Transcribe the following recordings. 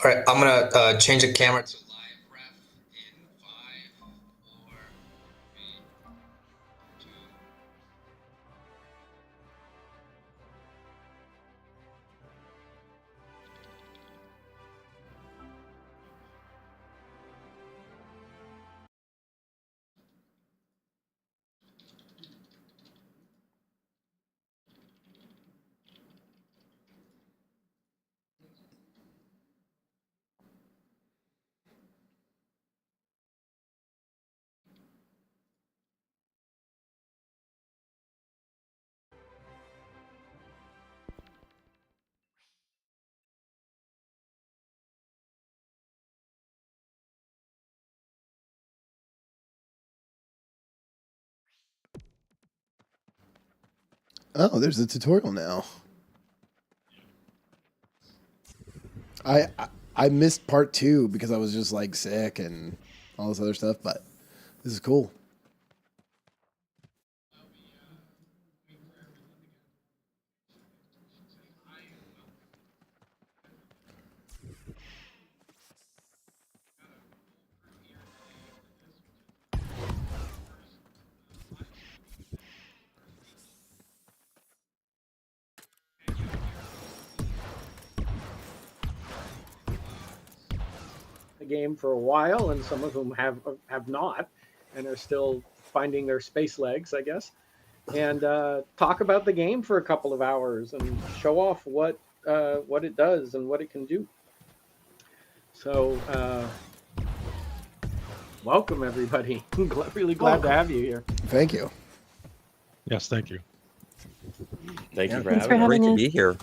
All right, I'm gonna change the camera to live ref in 5, 4, 3, 2. Oh, there's a tutorial now. I I missed part 2 because I was just like sick and all this other stuff, but this is cool. The game for a while, and some of whom have not, and are still finding their space legs, I guess. And talk about the game for a couple of hours and show off what it does and what it can do. So, welcome everybody. Really glad to have you here. Thank you. Yes, thank you. Thank you for Thanks for having us. having Great to us. be here.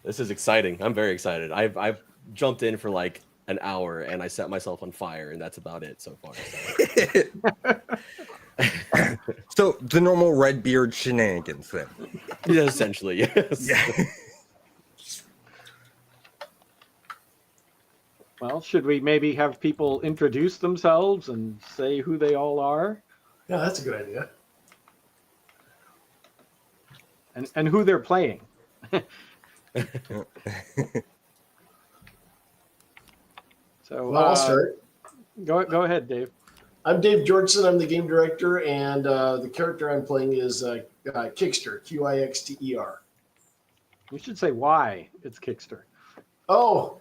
This is exciting. I'm very excited. I've jumped in for like an hour and I set myself on fire, and that's about it so far. So the normal Redbeard shenanigans then. Yeah, essentially, yes. Yeah. Well, should we maybe have people introduce themselves and say who they all are Yeah, that's a good idea. and who they're playing? So, Well, I'll start. Go ahead, Dave. I'm Dave Georgeson. I'm the game director, and the character I'm playing is Kickster, Qixter. You should say why it's Kickster. Oh,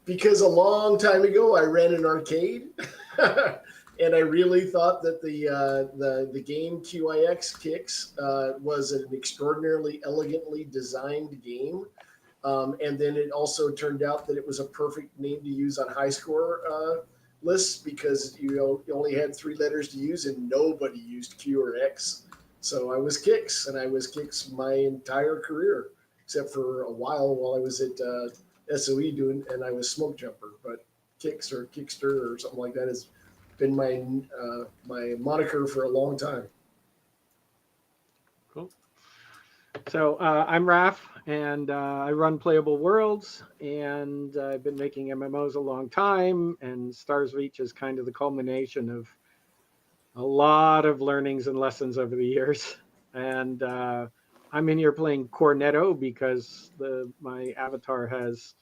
because a long time ago I ran an arcade, and I really thought that the game QIX Kicks was an extraordinarily elegantly designed game. And then it also turned out that it was a perfect name to use on high score lists because you only had 3 letters to use and nobody used Q or X. So I was Kix, and I was Kix my entire career, except for a while I was at SOE doing, and I was Smoke Jumper. But Kix or Kickster or something like that has been my moniker for a long time. Cool. So I'm Raph, and I run Playable Worlds, and I've been making MMOs a long time, and Stars Reach is kind of the culmination of a lot of learnings and lessons over the years. And I'm in here playing Cornetto because my avatar has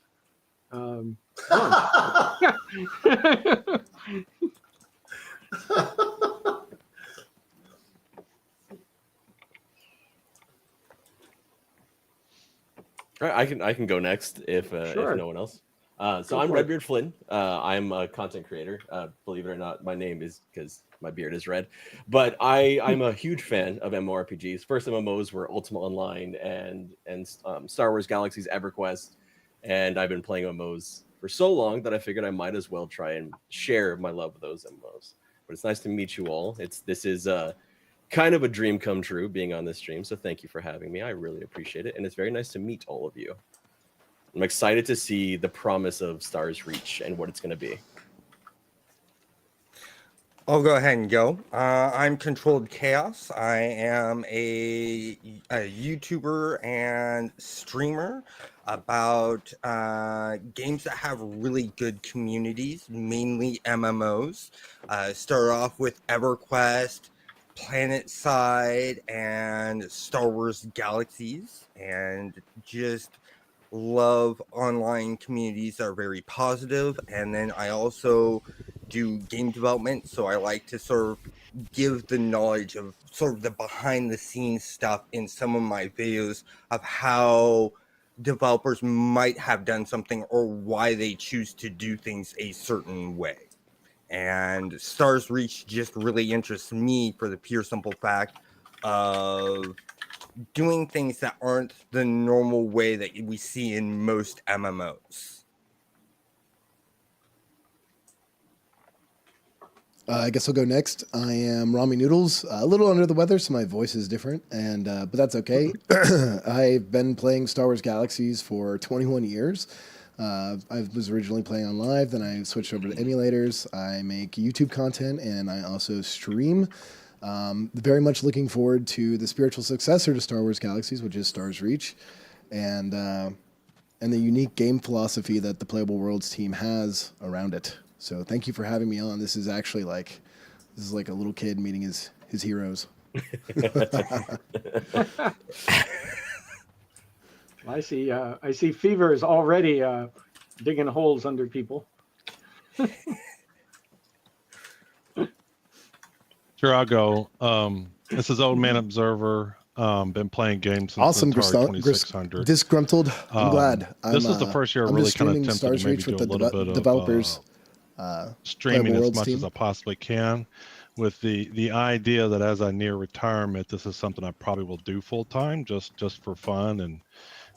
All right, I can go next if Sure. no one else. So Go I'm for it. Redbeard Flynn. I'm a content creator. Believe it or not, my name is because my beard is red. But I'm a huge fan of MMORPGs. First MMOs were Ultima Online and Star Wars Galaxy's EverQuest, and I've been playing MMOs for so long that I figured I might as well try and share my love of those MMOs. But it's nice to meet you all. This is kind of a dream come true being on this stream. So thank you for having me. I really appreciate it. And it's very nice to meet all of you. I'm excited to see the promise of Stars Reach and what it's going to be. I'll go ahead and go. I'm Controlled Chaos. I am a YouTuber and streamer about games that have really good communities, mainly MMOs. Started off with EverQuest, PlanetSide, and Star Wars Galaxies, and just love online communities that are very positive, and then I also do game development, so I like to sort of give the knowledge of sort of the behind the scenes stuff in some of my videos of how developers might have done something or why they choose to do things a certain way. And Stars Reach just really interests me for the pure simple fact of doing things that aren't the normal way that we see in most MMOs. I guess I'll go next. I am Rami Noodles, a little under the weather, so my voice is different, and but that's okay. I've been playing Star Wars Galaxies for 21 years. I was originally playing on live, then I switched over to emulators. I make YouTube content, and I also stream. Very much looking forward to the spiritual successor to Star Wars Galaxies, which is Stars Reach, and the unique game philosophy that the Playable Worlds team has around it. So thank you for having me on. This is actually like a little kid meeting his heroes. I see Fever is already digging holes under people. Sure, I'll go. This is Old Man Observer. Been playing games since Awesome, Atari 2600. disgruntled. I'm glad. This is the first year I I'm really just kind of streaming attempted Stars to maybe Reach do with a the little bit developers. of streaming Playable as Worlds much team. as I possibly can, with the idea that as I near retirement, this is something I probably will do full time, just for fun and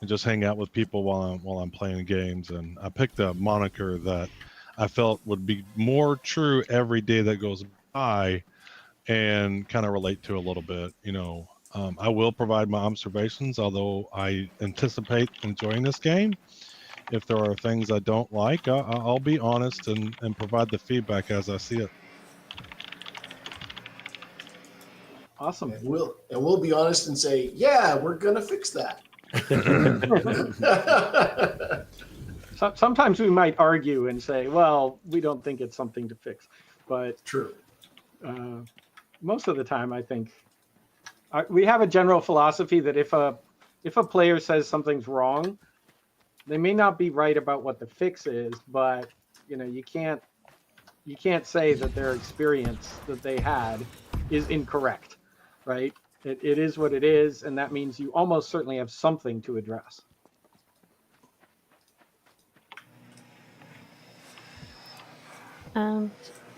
just hang out with people while I'm playing games. And I picked a moniker that I felt would be more true every day that goes by, and kind of relate to a little bit. I will provide my observations, although I anticipate enjoying this game. If there are things I don't like, I'll be honest and provide the feedback as I see it. Awesome. And we'll be honest and say, yeah, we're gonna fix that. Sometimes we might argue and say, well, we don't think it's something to fix, but True. most of the time, I think we have a general philosophy that if a player says something's wrong, they may not be right about what the fix is, but you can't say that their experience that they had is incorrect, right? It is what it is, and that means you almost certainly have something to address.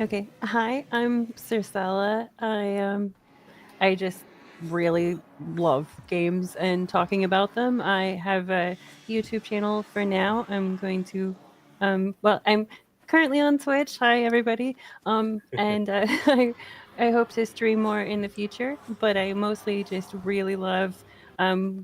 Okay. Hi, I'm Circella. I just really love games and talking about them. I have a YouTube channel for now. I'm going to, I'm currently on Twitch. Hi, everybody. And I hope to stream more in the future, but I mostly just really love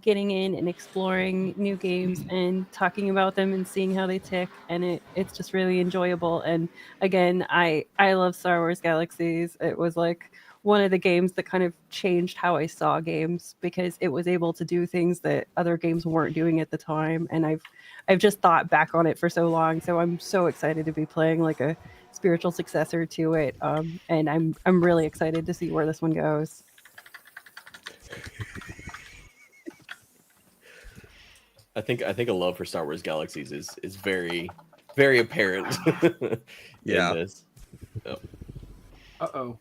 getting in and exploring new games and talking about them and seeing how they tick, and it's just really enjoyable. And again, I love Star Wars Galaxies. It was like one of the games that kind of changed how I saw games, because it was able to do things that other games weren't doing at the time, and I've just thought back on it for so long. So I'm so excited to be playing like a spiritual successor to it, and I'm really excited to see where this one goes. I think a love for Star Wars Galaxies is very, very apparent. Yeah. In this. Oh. Uh-oh.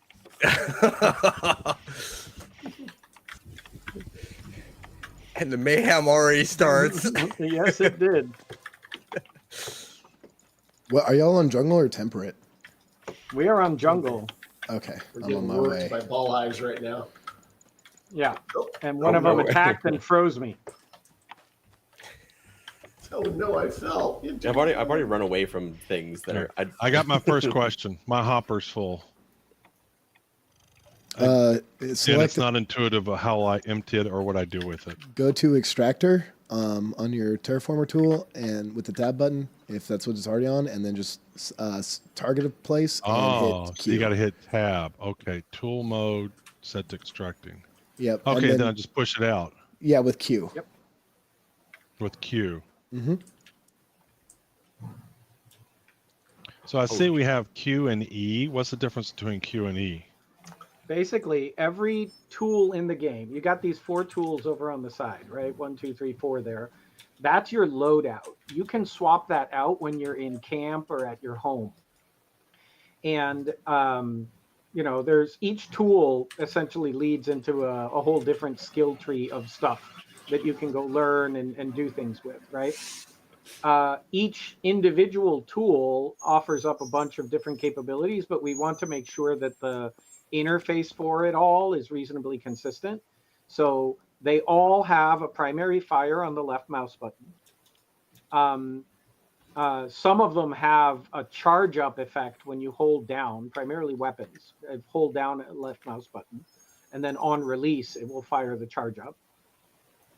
And the mayhem already starts. Yes, it did. What are y'all on jungle or temperate? We are on jungle. Okay, We're I'm on getting my worked way. by ball hives right now. Yeah. Oh, And one Oh, of them no. attacked and froze me. oh no, I fell. I've already run away from things that are. I got my first question. My hopper's full. Select And it's not intuitive of how I empty it or what I do with it. go to extractor on your terraformer tool, and with the tab button, if that's what it's already on, and then just target a place and Oh, hit so Q. you got to hit tab. Okay, tool mode, set to extracting. Yep. and Okay, then, then I just push it out yeah, with Q. Yep. with Q. Mm-hmm. So I see we have Q and E. What's the difference between Q and E? Basically, every tool in the game, you got these 4 tools over on the side, right? 1, 2, 3, 4 there. That's your loadout. You can swap that out when you're in camp or at your home. And there's each tool essentially leads into a whole different skill tree of stuff that you can go learn and do things with, right? Each individual tool offers up a bunch of different capabilities, but we want to make sure that the interface for it all is reasonably consistent. So they all have a primary fire on the left mouse button. Some of them have a charge up effect when you hold down, primarily weapons. Hold down a left mouse button, and then on release, it will fire the charge up.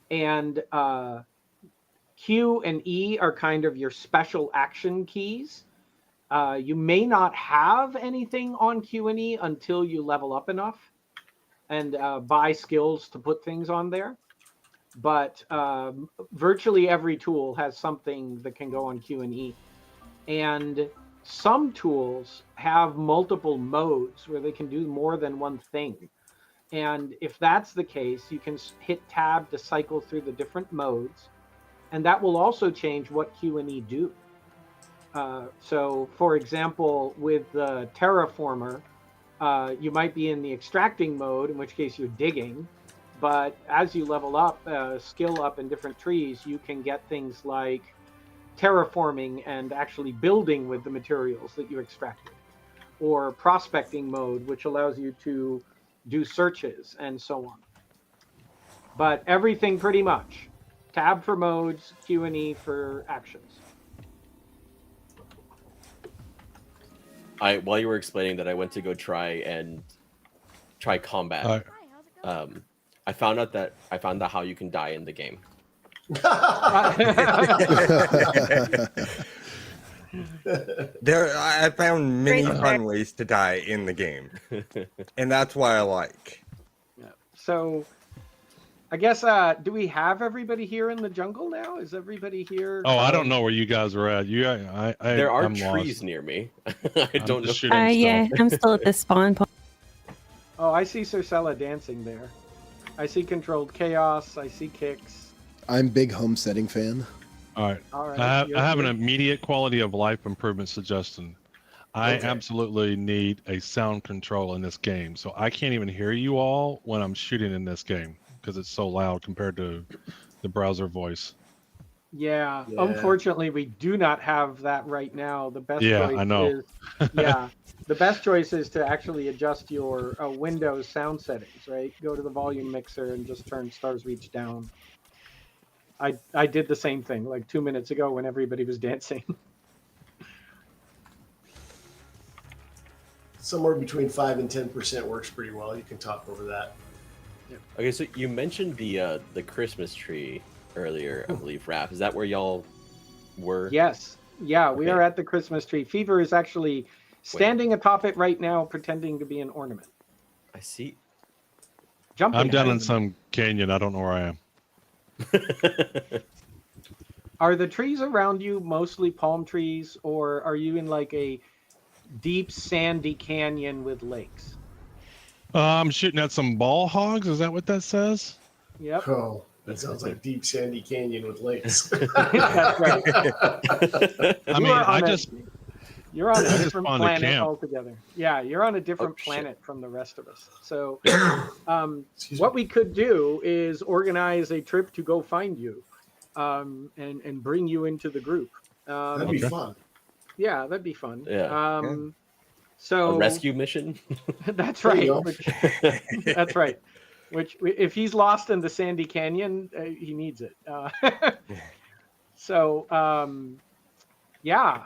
And Q and E are kind of your special action keys. You may not have anything on Q and E until you level up enough and buy skills to put things on there. But virtually every tool has something that can go on Q and E. And some tools have multiple modes where they can do more than one thing. And if that's the case, you can hit tab to cycle through the different modes. And that will also change what Q and E do. So, for example, with the Terraformer, you might be in the extracting mode, in which case you're digging. But as you level up, skill up in different trees, you can get things like terraforming and actually building with the materials that you extracted. Or prospecting mode, which allows you to do searches and so on. But everything pretty much. Tab for modes, Q and E for actions. While you were explaining that, I went to go try combat. I found out how you can die in the game. I found many Great. fun ways to die in the game, and that's why I like. Yeah. So, I guess do we have everybody here in the jungle now? Is everybody here? Oh, I don't know where you guys are at. There are I'm trees lost. near me. I don't know. just shooting stuff. Yeah, I'm still at the spawn point. Oh, I see Circella dancing there. I see Controlled Chaos. I see Kicks. I'm big homesteading fan. All right. All right. I have an you're- immediate quality of life improvement suggestion. I Okay. absolutely need a sound control in this game. So I can't even hear you all when I'm shooting in this game because it's so loud compared to the browser voice. Yeah. Yeah. Unfortunately, we do not have that right now. The best Yeah, choice I know. is the best choice is to actually adjust your Windows sound settings, right? Go to the volume mixer and just turn Stars Reach down. I did the same thing like 2 minutes ago when everybody was dancing. Somewhere between 5 and 10% works pretty well. You can talk over that. Okay, so you mentioned the Christmas tree earlier, I believe, Raph. Is that where y'all were? Yes. Yeah, we Okay. are at the Christmas tree. Fever is actually standing atop it right now, pretending to be an ornament. I see. Jumping. I'm down at in it. some canyon. I don't know where I am. Are the trees around you mostly palm trees, or are you in like a deep sandy canyon with lakes? I'm shooting at some ball hogs. Is that what that says? Yep. Oh, that sounds like deep sandy canyon with lakes. That's right. I mean, You're on a just different spawned a planet camp. altogether. Yeah, you're on a different shit. planet from the rest of us. So, Excuse what me. we could do is organize a trip to go find you, and bring you into the group. That'd be Okay. fun. Yeah, that'd be fun. Yeah. Um, A So rescue mission? that's There right. you go. That's right. Which, if he's lost in the sandy canyon, he needs it. Yeah.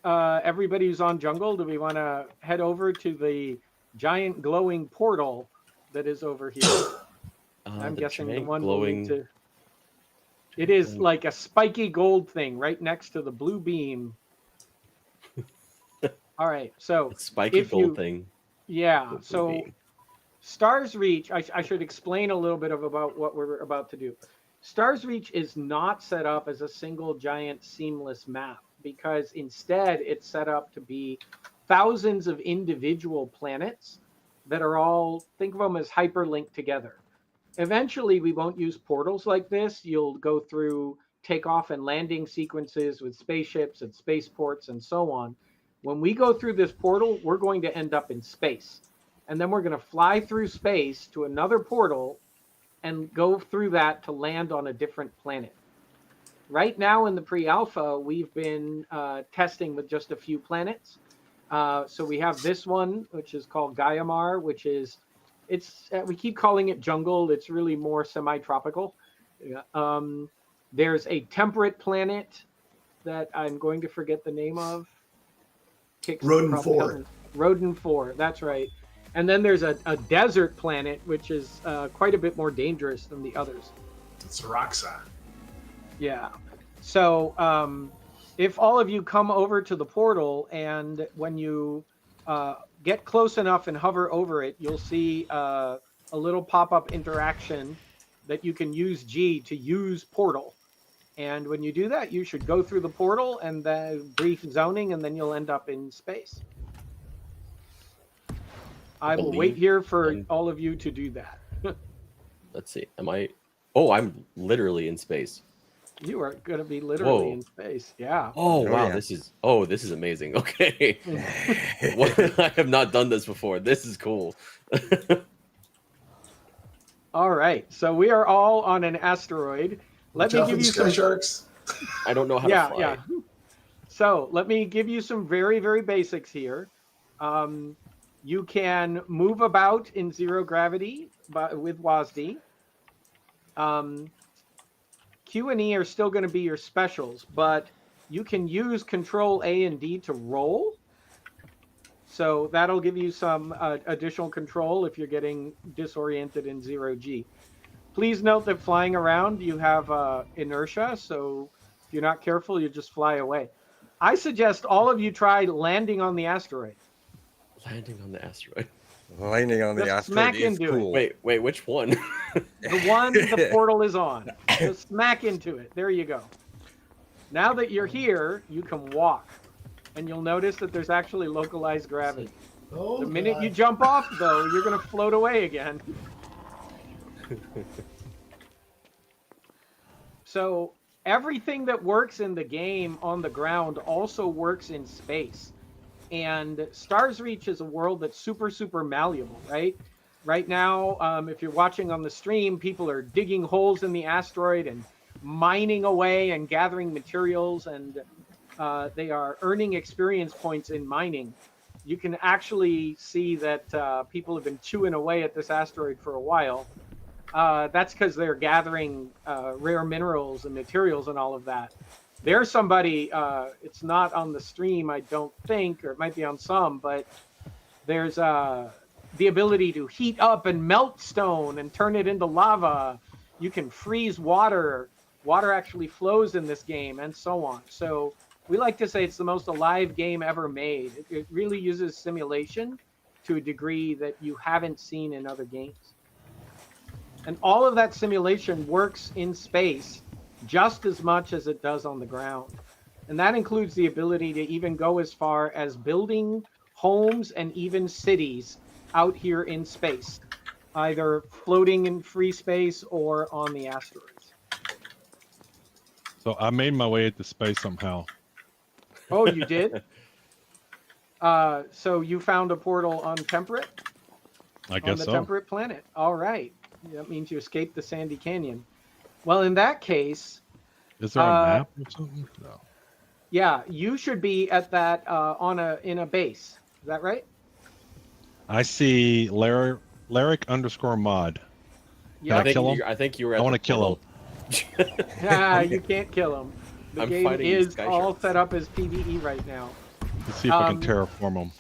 Everybody who's on jungle, do we want to head over to the giant glowing portal that is over here? I'm The guessing the giant one we'll glowing. need to. It is like a spiky gold thing right next to the blue beam. All right, so spiky if gold you- thing. yeah, with the so beam. Stars Reach, I should explain a little bit about what we're about to do. Stars Reach is not set up as a single giant seamless map, because instead it's set up to be thousands of individual planets that are all, think of them as hyperlinked together. eventually we won't use portals like this. You'll go through takeoff and landing sequences with spaceships at spaceports and so on. When we go through this portal, we're going to end up in space. And then we're going to fly through space to another portal and go through that to land on a different planet. Right now in the pre-alpha, we've been testing with just a few planets. So we have this one, which is called Gaiamar, which is, we keep calling it jungle. It's really more semi-tropical. There's a temperate planet that I'm going to forget the name of. Rodin 4. Rodin 4, that's right. And then there's a desert planet, which is quite a bit more dangerous than the others. It's Roxa. Yeah. So if all of you come over to the portal, and when you get close enough and hover over it, you'll see a little pop-up interaction that you can use G to use portal. And when you do that, you should go through the portal and then brief zoning, and then you'll end up in space. I will wait here for all of you to do that. Let's see. Am I? Oh, I'm literally in space. You are going to be literally in space. Yeah. Oh wow, yeah. this is amazing. Okay. I have not done this before. This is cool. All right. So we are all on an asteroid. Let me give you Sky some Sharks. I don't know how to fly. Yeah. So let me give you some very, very basics here. You can move about in zero gravity with WASD. Q and E are still going to be your specials, but you can use Control A and D to roll. So that'll give you some additional control if you're getting disoriented in zero G. Please note that flying around, you have inertia, so if you're not careful, you just fly away. I suggest all of you try landing on the asteroid. Landing on the asteroid. Landing on the Just asteroid smack is into it. cool. Wait, which one? The one the portal is on. Just smack into it. There you go. Now that you're here, you can walk. And you'll notice that there's actually localized gravity. Oh, The minute God. you jump off, though, you're going to float away again. So everything that works in the game on the ground also works in space. And Stars Reach is a world that's super, super malleable, right? Right now, if you're watching on the stream, people are digging holes in the asteroid and mining away and gathering materials, and they are earning experience points in mining. You can actually see that people have been chewing away at this asteroid for a while. That's because they're gathering rare minerals and materials and all of that. There's somebody, it's not on the stream, I don't think, or it might be on some, but there's the ability to heat up and melt stone and turn it into lava. You can freeze water. Water actually flows in this game, and so on. So we like to say it's the most alive game ever made. It really uses simulation to a degree that you haven't seen in other games. And all of that simulation works in space just as much as it does on the ground. And that includes the ability to even go as far as building homes and even cities out here in space, either floating in free space or on the asteroids. So I made my way into space somehow. Oh, you did? So you found a portal on Temperate? I On guess the so. Temperate planet. All right. That means you escaped the Sandy Canyon. Well, in that case, Is there a map or something? No. yeah, you should be at that in a base. Is that right? I see Lyric _mod. Yeah. kill him? I think you were. At I want the to kill him. portal. You can't kill him. The I'm game fighting is Sky all Sharks. set up as PvE right now. Let's see if I can terraform him.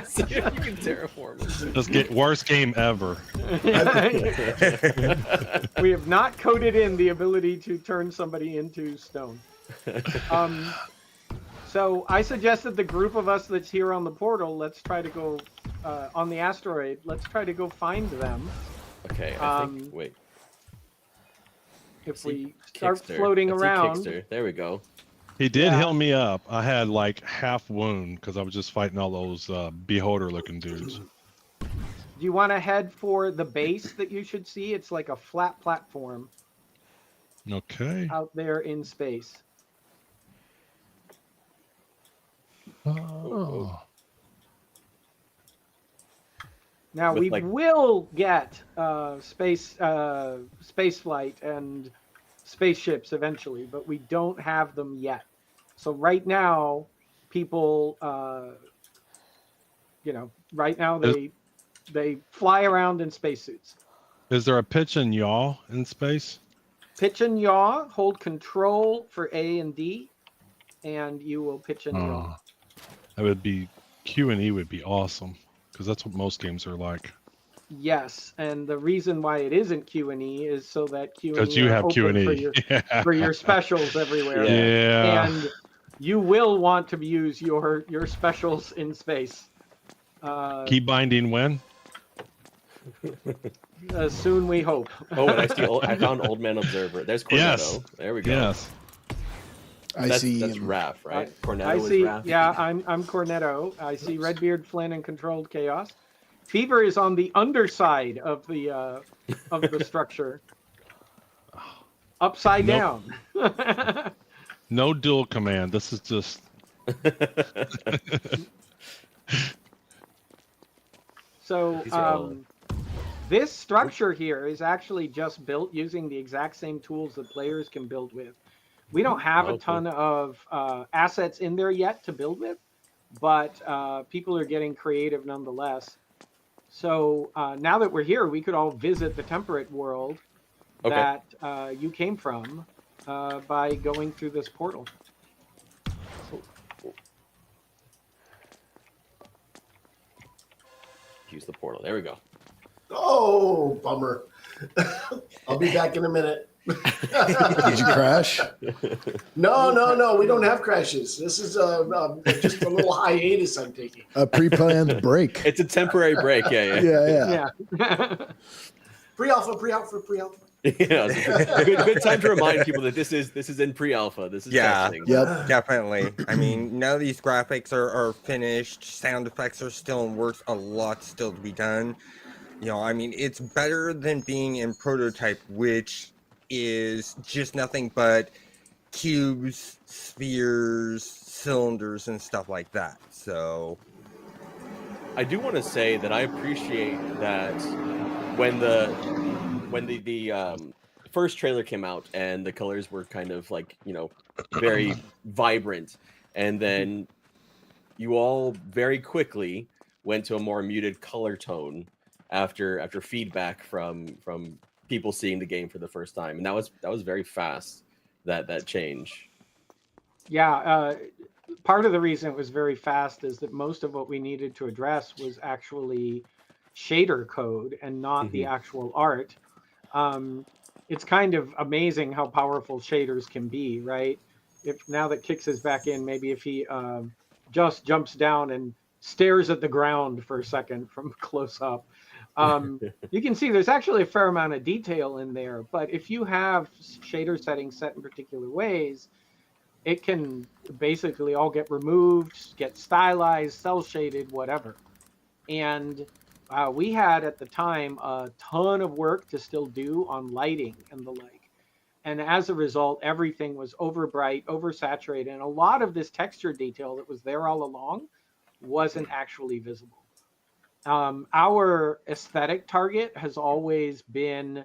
See if you can terraform it. Just get worst game ever. We have not coded in the ability to turn somebody into stone. So I suggested the group of us that's here on the portal, let's try to go on the asteroid. Let's try to go find them. Okay, I think. Um, Wait. If See, we start Kickster. floating I see around. Kickster. There we go. He did Yeah. heal me up. I had like half wound because I was just fighting all those beholder looking dudes. Do you want to head for the base that you should see? It's like a flat platform Okay. out there in space. Oh. Now With, we like- will get space flight and spaceships eventually, but we don't have them yet. So right now, people, right now they fly around in spacesuits. Is there a pitch and yaw in space? Pitch and yaw. Hold control for A and D, and you will pitch and yaw. That would be Q and E would be awesome because that's what most games are like. Yes, and the reason why it isn't Q and E is so that Q and Because E you are have open Q and for E. your for your specials everywhere. Yeah. And you will want to use your specials in space. Key binding when? Soon we hope. Oh, and I found Old Man Observer. There's Cornetto. Yes. There we go. Yes. That's Raph, right? Cornetto I is see. Raph. Yeah, I'm Cornetto. I see Redbeard, Flynn, and Controlled Chaos. Fever is on the underside of the structure, upside Nope. down. No dual command. This is just So These are all- this structure here is actually just built using the exact same tools that players can build with. We don't have a Okay. ton of assets in there yet to build with, but people are getting creative nonetheless. So now that we're here, we could all visit the temperate world Okay. that you came from by going through this portal. Use the portal. There we go. Oh, bummer. I'll be back in a minute. Did you crash? No. We don't have crashes. This is just a little hiatus I'm taking. A pre-planned break. It's a temporary break. Yeah. Yeah. Yeah. Pre-alpha. Yeah, good time to remind people that this is in pre-alpha. This is Yeah. testing. Yep. Definitely. I mean, none of these graphics are finished. Sound effects are still in works. A lot still to be done. You know, I mean, it's better than being in prototype, which is just nothing but cubes, spheres, cylinders, and stuff like that. So, I do want to say that I appreciate that when the first trailer came out and the colors were kind of like, very vibrant, and then you all very quickly went to a more muted color tone after feedback from people seeing the game for the first time, and that was very fast, that change. Yeah, part of the reason it was very fast is that most of what we needed to address was actually shader code and not the actual art. It's kind of amazing how powerful shaders can be, right? If now that Kix is back in, maybe if he just jumps down and stares at the ground for a second from close up, you can see there's actually a fair amount of detail in there. But if you have shader settings set in particular ways, it can basically all get removed, get stylized, cell shaded, whatever. And we had at the time a ton of work to still do on lighting and the like. And as a result, everything was overbright, oversaturated. And a lot of this texture detail that was there all along wasn't actually visible. Our aesthetic target has always been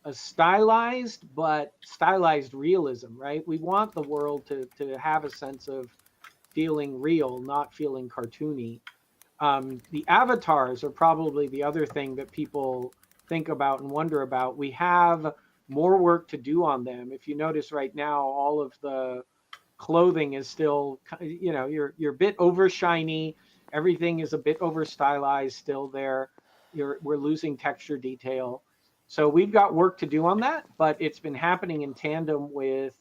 a stylized, but stylized realism, right? We want the world to have a sense of feeling real, not feeling cartoony. The avatars are probably the other thing that people think about and wonder about. We have more work to do on them. If you notice right now, all of the clothing is still, you're a bit over shiny. Everything is a bit over stylized still there. We're losing texture detail. So we've got work to do on that, but it's been happening in tandem with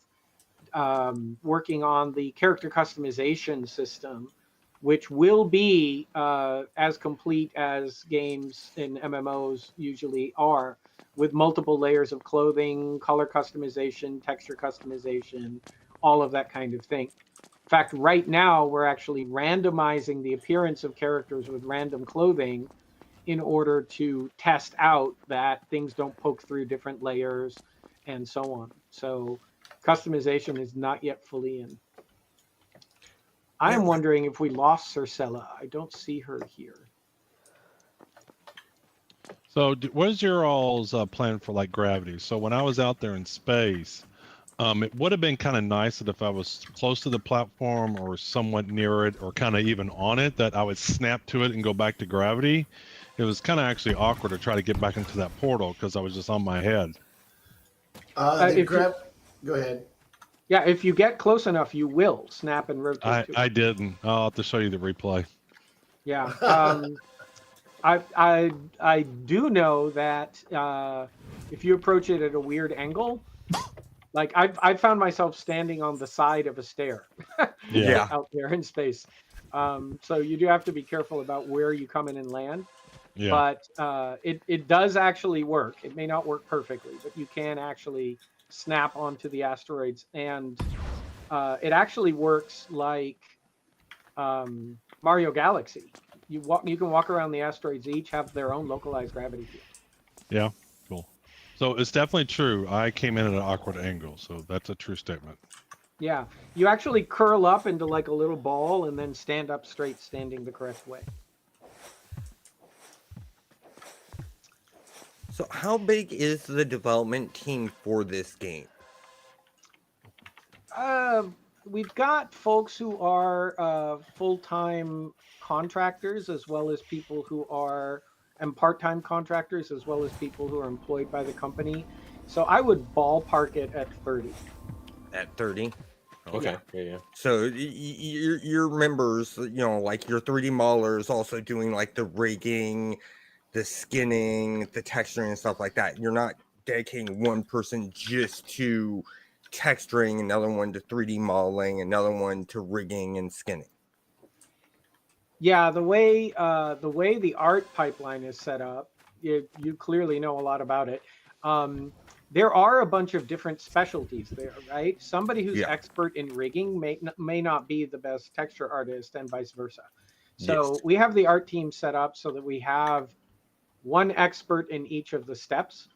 working on the character customization system, which will be as complete as games in MMOs usually are, with multiple layers of clothing, color customization, texture customization, all of that kind of thing. In fact, right now, we're actually randomizing the appearance of characters with random clothing in order to test out that things don't poke through different layers and so on. So customization is not yet fully in. I am wondering if we lost Circella. I don't see her here. So, what is your all's plan for like gravity? So, when I was out there in space, it would have been kind of nice that if I was close to the platform or somewhat near it or kind of even on it, that I would snap to it and go back to gravity. It was kind of actually awkward to try to get back into that portal because I was just on my head. Go ahead. Yeah, if you get close enough, you will snap and rotate. to it. I didn't. I'll have to show you the replay. Yeah. I do know that if you approach it at a weird angle, like I found myself standing on the side of a stair Yeah. out there in space. So you do have to be careful about where you come in and land. Yeah. But it does actually work. It may not work perfectly, but you can actually snap onto the asteroids, and it actually works like Mario Galaxy. You can walk around the asteroids. They each have their own localized gravity field. Yeah. Cool. So it's definitely true. I came in at an awkward angle, so that's a true statement. Yeah, you actually curl up into like a little ball and then stand up straight, standing the correct way. So how big is the development team for this game? We've got folks who are full-time contractors, as well as people who are, and part-time contractors, as well as people who are employed by the company. So I would ballpark it at 30. At 30? Okay. Yeah. So your members, like your 3D modelers also doing like the rigging, the skinning, the texturing and stuff like that. You're not dedicating one person just to texturing, another one to 3D modeling, another one to rigging and skinning. Yeah, the way the art pipeline is set up, you clearly know a lot about it. There are a bunch of different specialties there, right? Somebody who's expert in rigging may not be the best texture artist, and vice versa. So we have the art team set up so that we have one expert in each of the steps.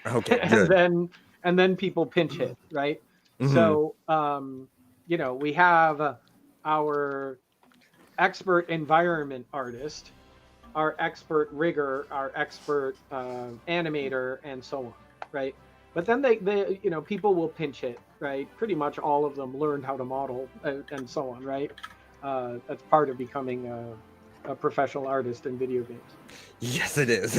Okay, and then people pinch hit, right? Mm-hmm. So we have our expert environment artist, our expert rigger, our expert animator, and so on, right? But then they people will pinch hit, right? Pretty much all of them learned how to model and so on, right? That's part of becoming a professional artist in video games. Yes, it is.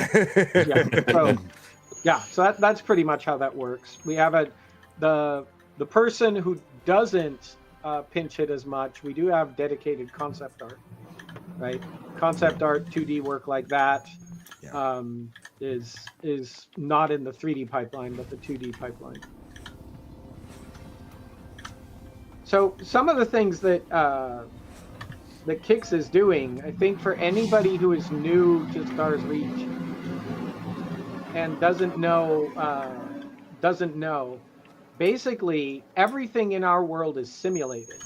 So that's pretty much how that works. We have the person who doesn't pinch hit as much. We do have dedicated concept art, right? Concept art, 2D work like that is not in the 3D pipeline, but the 2D pipeline. So some of the things that Kix is doing, I think for anybody who is new to Stars Reach and doesn't know, basically everything in our world is simulated.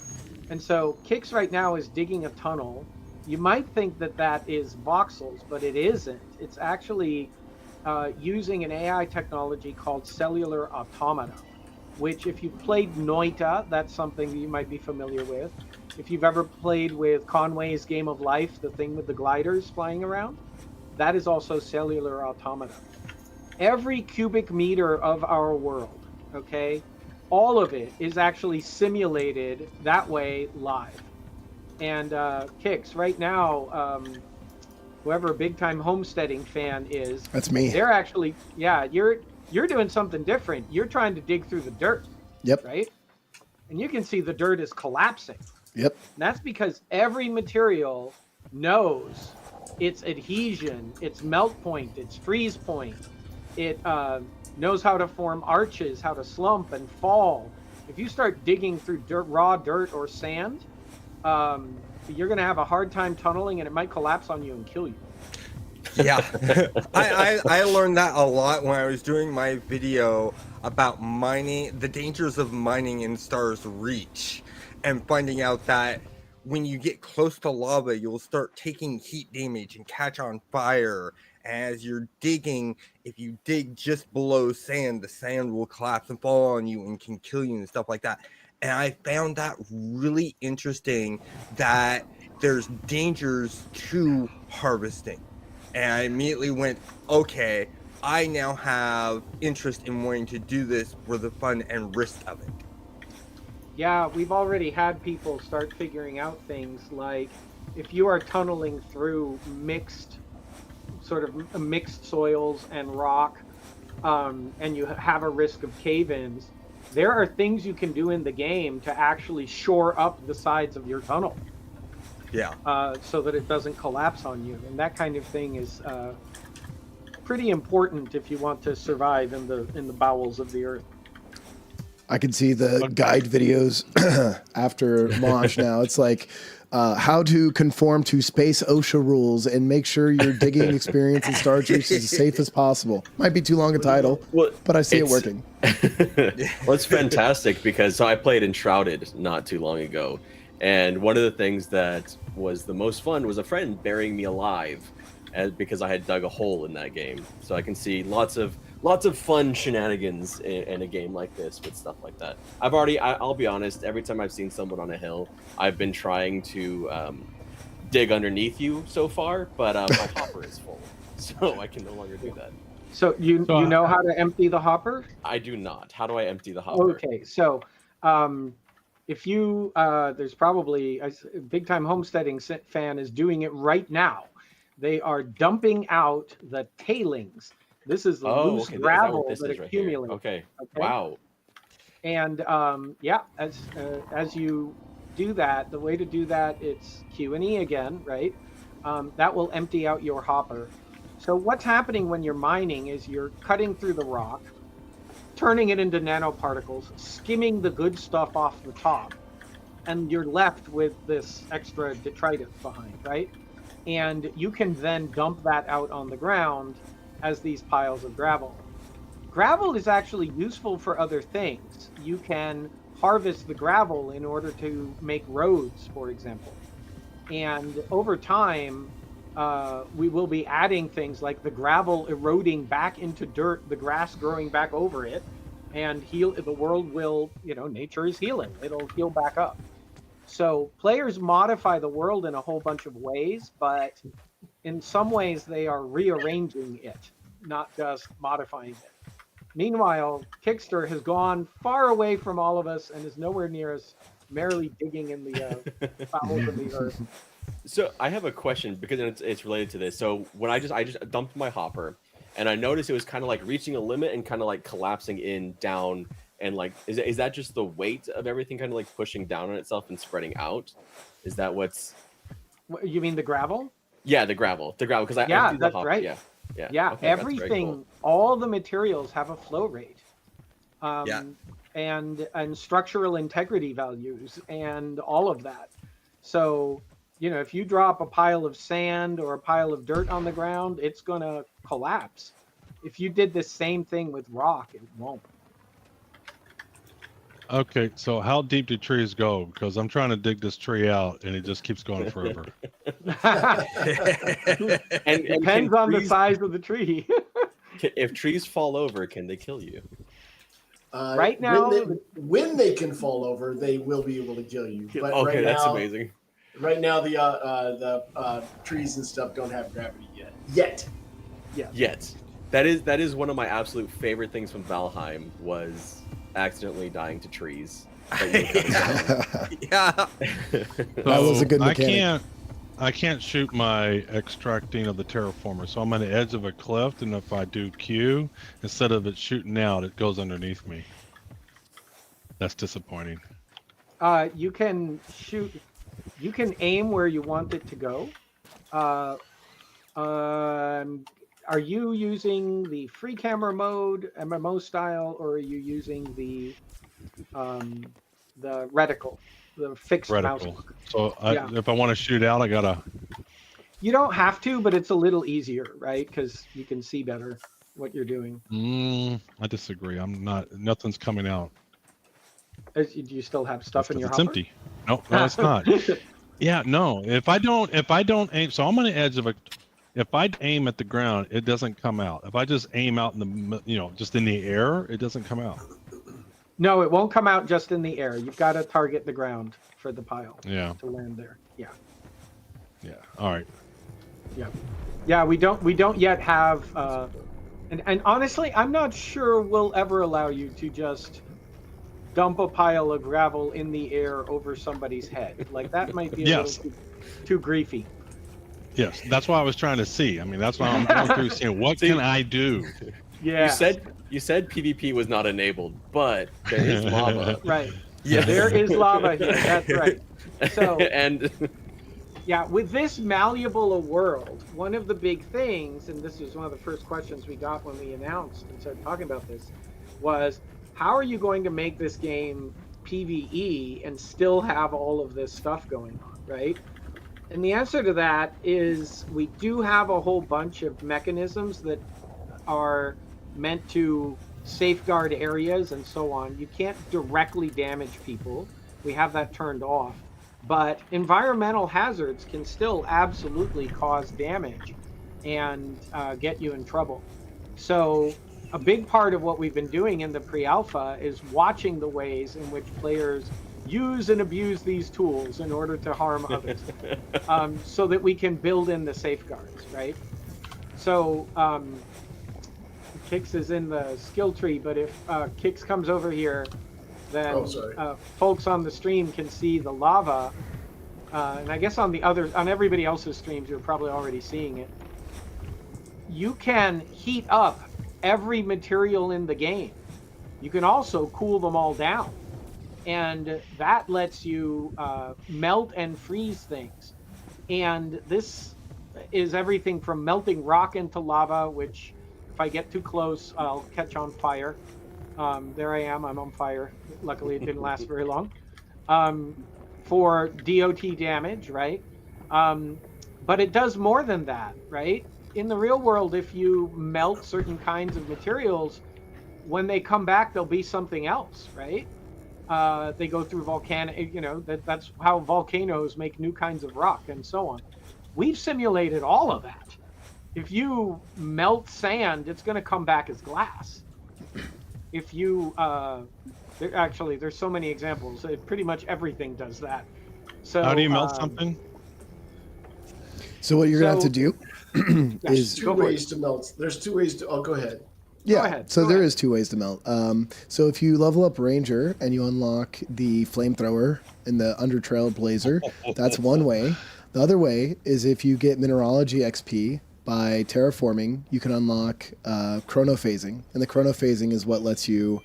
And so Kix right now is digging a tunnel. You might think that is voxels, but it isn't. It's actually using an AI technology called cellular automata, which if you've played Noita, that's something that you might be familiar with. If you've ever played with Conway's Game of Life, the thing with the gliders flying around, that is also cellular automata. Every cubic meter of our world, okay, all of it is actually simulated that way live. And Kix, right now, whoever a big-time homesteading fan is, That's me. they're actually, you're doing something different. You're trying to dig through the dirt. Yep. Right? And you can see the dirt is collapsing. Yep. And that's because every material knows its adhesion, its melt point, its freeze point. It knows how to form arches, how to slump and fall. If you start digging through raw dirt or sand, you're going to have a hard time tunneling, and it might collapse on you and kill you. Yeah, I learned that a lot when I was doing my video about mining, the dangers of mining in Stars Reach, and finding out that when you get close to lava, you'll start taking heat damage and catch on fire. As you're digging, if you dig just below sand, the sand will collapse and fall on you and can kill you and stuff like that. And I found that really interesting, that there's dangers to harvesting. And I immediately went, okay, I now have interest in wanting to do this for the fun and risk of it. Yeah, we've already had people start figuring out things like if you are tunneling through mixed soils and rock, and you have a risk of cave-ins, there are things you can do in the game to actually shore up the sides of your tunnel. Yeah. So that it doesn't collapse on you. And that kind of thing is pretty important if you want to survive in the bowels of the earth. I can see the guide videos after launch now. It's like how to conform to space OSHA rules and make sure your digging experience in Star Trek is as safe as possible. Might be too long a title, but I see it working. Well, it's fantastic because I played Enshrouded not too long ago. And one of the things that was the most fun was a friend burying me alive because I had dug a hole in that game. So I can see lots of fun shenanigans in a game like this with stuff like that. I'll be honest, every time I've seen someone on a hill, I've been trying to dig underneath you so far, but my hopper is full, so I can no longer do that. So you know how to empty the hopper? I do not. How do I empty the hopper? Okay, so if you there's probably a big time homesteading fan is doing it right now. They are dumping out the tailings. This is the loose gravel that accumulates. Okay. Wow. And as you do that, the way to do that, it's Q and E again, right? That will empty out your hopper. So what's happening when you're mining is you're cutting through the rock, turning it into nanoparticles, skimming the good stuff off the top, and you're left with this extra detritus behind, right? And you can then dump that out on the ground as these piles of gravel. Gravel is actually useful for other things. You can harvest the gravel in order to make roads, for example. And over time, we will be adding things like the gravel eroding back into dirt, the grass growing back over it, and the world will, nature is healing. It'll heal back up. So players modify the world in a whole bunch of ways, but in some ways they are rearranging it, not just modifying it. Meanwhile, Kickster has gone far away from all of us and is nowhere near us, merely digging in the bowels of the earth. So I have a question because it's related to this. So when I just dumped my hopper, and I noticed it was kind of like reaching a limit and kind of like collapsing down. And like, is that just the weight of everything kind of like pushing down on itself and spreading out? Is that what's? You mean the gravel? Yeah, the gravel. Because that's right. Yeah. Okay, everything, cool. All the materials have a flow rate, and structural integrity values and all of that. So, if you drop a pile of sand or a pile of dirt on the ground, it's gonna collapse. If you did the same thing with rock, it won't. Okay, so how deep do trees go? Because I'm trying to dig this tree out, and it just keeps going forever. and depends on the size of the tree. If trees fall over, can they kill you? Right now, when they can fall over, they will be able to kill you. But okay, that's now, amazing. Right now, the trees and stuff don't have gravity yet. Yet. That is one of my absolute favorite things from Valheim was accidentally dying to trees. Yeah. That was a good mechanic. I can't shoot my extracting of the terraformer, so I'm on the edge of a cliff, and if I do Q, instead of it shooting out, it goes underneath me. That's disappointing. You can shoot. You can aim where you want it to go. Are you using the free camera mode, MMO style, or are you using the reticle, the fixed mouse? So if I want to shoot out, I gotta. You don't have to, but it's a little easier, right? Because you can see better what you're doing. I disagree. Nothing's coming out. Do you still have stuff in your it's hopper? empty. No, it's not. Yeah, no. If I don't aim, so I'm on the edge of a. If I aim at the ground, it doesn't come out. If I just aim out in just in the air, it doesn't come out. No, it won't come out just in the air. You've got to target the ground for the pile Yeah, to land there. Yeah. yeah. All right. Yeah, we don't yet have and honestly, I'm not sure we'll ever allow you to just dump a pile of gravel in the air over somebody's head. Like that might be a Yes. little too griefy. Yes, that's what I was trying to see. I mean, that's why I'm going through seeing what See- can I do. Yeah. You said PvP was not enabled, but there is lava. Right. Yeah. There is lava here. That's right. So And yeah, with this malleable a world, one of the big things, and this was one of the first questions we got when we announced and started talking about this, was how are you going to make this game PvE and still have all of this stuff going on, right? And the answer to that is we do have a whole bunch of mechanisms that are meant to safeguard areas and so on. You can't directly damage people. We have that turned off. But environmental hazards can still absolutely cause damage and get you in trouble. So a big part of what we've been doing in the pre-alpha is watching the ways in which players use and abuse these tools in order to harm others, so that we can build in the safeguards, right? So Kix is in the skill tree, but if Kix comes over here, then Oh, sorry. folks on the stream can see the lava. And I guess on everybody else's streams, you're probably already seeing it. You can heat up every material in the game. You can also cool them all down. And that lets you melt and freeze things. And this is everything from melting rock into lava, which if I get too close, I'll catch on fire. There I am, I'm on fire. Luckily, it didn't last very long. For DOT damage, right? But it does more than that, right? In the real world, if you melt certain kinds of materials, when they come back, there'll be something else, right? They go through volcanic, that's how volcanoes make new kinds of rock and so on. We've simulated all of that. If you melt sand, it's going to come back as glass. If you there's so many examples. Pretty much everything does that. So How do you melt something? So what you're gonna have to do There's is two ways to melt. There's two ways to. Oh, go ahead. yeah. ahead, So go there ahead. is two ways to melt. So if you level up Ranger and you unlock the flamethrower in the Undertrail Blazer, that's one way. The other way is if you get Mineralogy XP by terraforming, you can unlock chronophasing, and the chronophasing is what lets you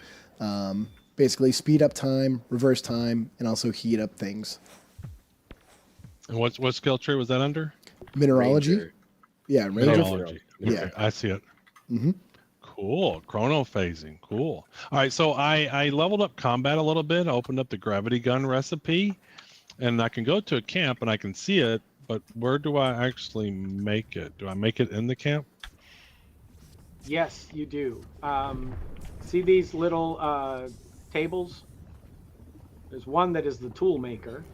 basically speed up time, reverse time, and also heat up things. And what skill tree was that under? Mineralogy, Ranger. yeah, Ranger. Mineralogy. Yeah. Okay, I see it. Mhm. Cool. Chronophasing. Cool. All right. So I leveled up combat a little bit. I opened up the gravity gun recipe, and I can go to a camp and I can see it. But where do I actually make it? Do I make it in the camp? Yes, you do. See these little tables? There's one that is the tool maker.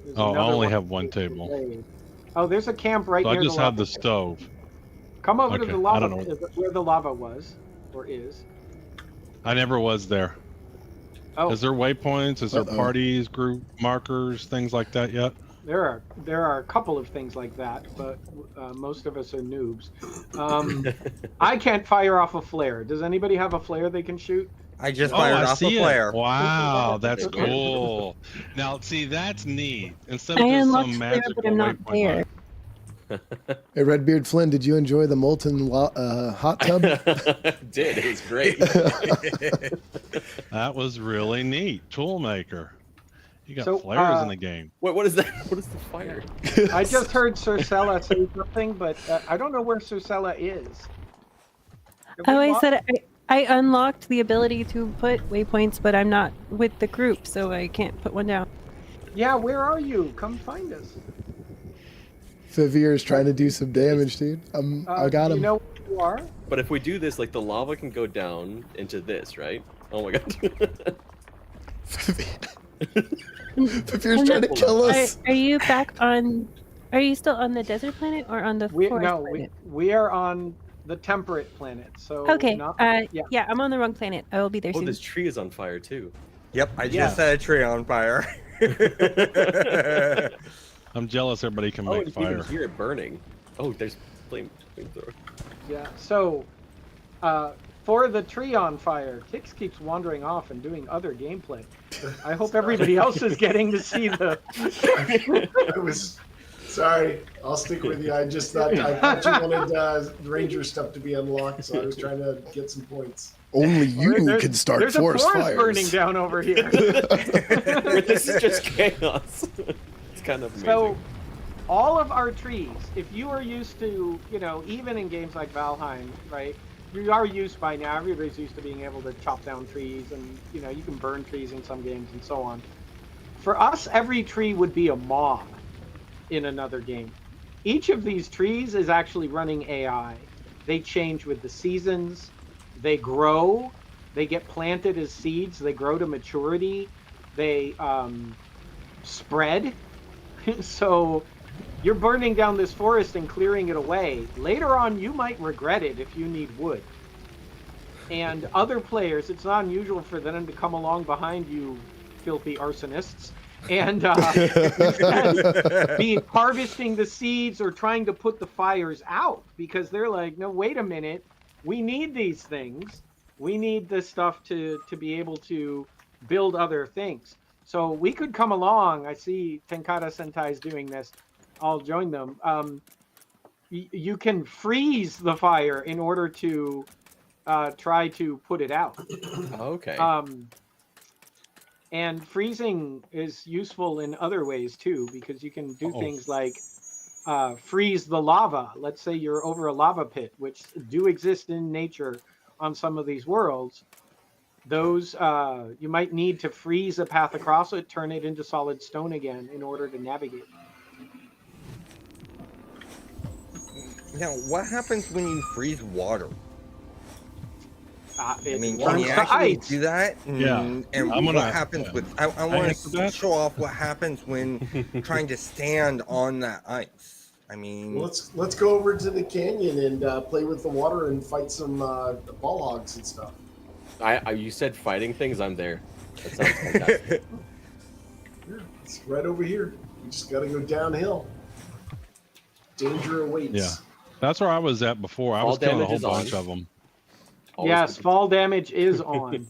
There's Oh, I another only one have one that's the table. blade. Oh, there's a camp right So I near just the have lava. the stove. Come over to Okay, the I lava, don't know. where the lava was, or is. I never was there. Oh, Is there waypoints? Is there Uh-oh. parties, group markers, things like that yet? there are a couple of things like that, but most of us are noobs. I can't fire off a flare. Does anybody have a flare they can shoot? I just Oh, fired I off a see it. flare. Wow, that's Okay. cool. Now, see, that's neat. Instead I of just unlocked some there, magical but I'm not waypoint there. mark. Hey, Redbeard Flynn, did you enjoy the molten hot tub? Did it was great. That was really neat. Toolmaker. You got So, flares in the game. What is that? What is the fire? I just heard Circella say something, but I don't know where Circella is. Have we Oh, I lost- said I unlocked the ability to put waypoints, but I'm not with the group, so I can't put one down. Yeah, where are you? Come find us. Fivir is trying to do some damage, dude. I got do him. You know where you are? But if we do this, like the lava can go down into this, right? Oh my god. Fafir's trying to kill us. Are you back on? Are you still on the desert planet or on the forest planet? We are on the temperate planet. So Okay. not- Yeah, I'm on the wrong planet. I will be there Oh, soon. this tree is on fire too. Yep, I Yeah. just set a tree on fire. I'm jealous everybody can Oh, make you can even fire. hear it burning. Oh, there's flamethrower. Yeah. So, for the tree on fire, Kix keeps wandering off and doing other gameplay. I hope everybody else is getting to see the. I was sorry. I'll stick with you. I thought you wanted Ranger stuff to be unlocked, so I was trying to get some points. Only you There's- can start There's forest a forest fires. burning down over here. This is just chaos. It's kind of amazing. So, all of our trees, if you are used to, even in games like Valheim, right? You are used by now. Everybody's used to being able to chop down trees, and you can burn trees in some games and so on. For us, every tree would be a mob in another game. Each of these trees is actually running AI. They change with the seasons. They grow. They get planted as seeds. They grow to maturity. They spread. So you're burning down this forest and clearing it away. Later on, you might regret it if you need wood. And other players, it's not unusual for them to come along behind you, filthy arsonists, and be harvesting the seeds or trying to put the fires out because they're like, no, wait a minute. We need these things. We need this stuff to be able to build other things. So we could come along. I see Tenkata Sentai's doing this. I'll join them. You can freeze the fire in order to try to put it out. Okay. And freezing is useful in other ways too, because you can do things like freeze the lava. Let's say you're over a lava pit, which do exist in nature on some of these worlds. Those you might need to freeze a path across it, turn it into solid stone again in order to navigate. Now, what happens when you freeze water? It I mean, can turns you to actually ice. do that? Yeah. And I'm what gonna- happens yeah. with? I want answer to that? show off what happens when trying to stand on that ice. I mean, Let's go over to the canyon and play with the water and fight some ball hogs and stuff. You said fighting things. I'm there. That sounds fantastic. Yeah, it's right over here. We just got to go downhill. Danger awaits. Yeah. That's where I was at before. I Fall was killing a damage whole is on. bunch of them. Always Yes, good. fall damage is on.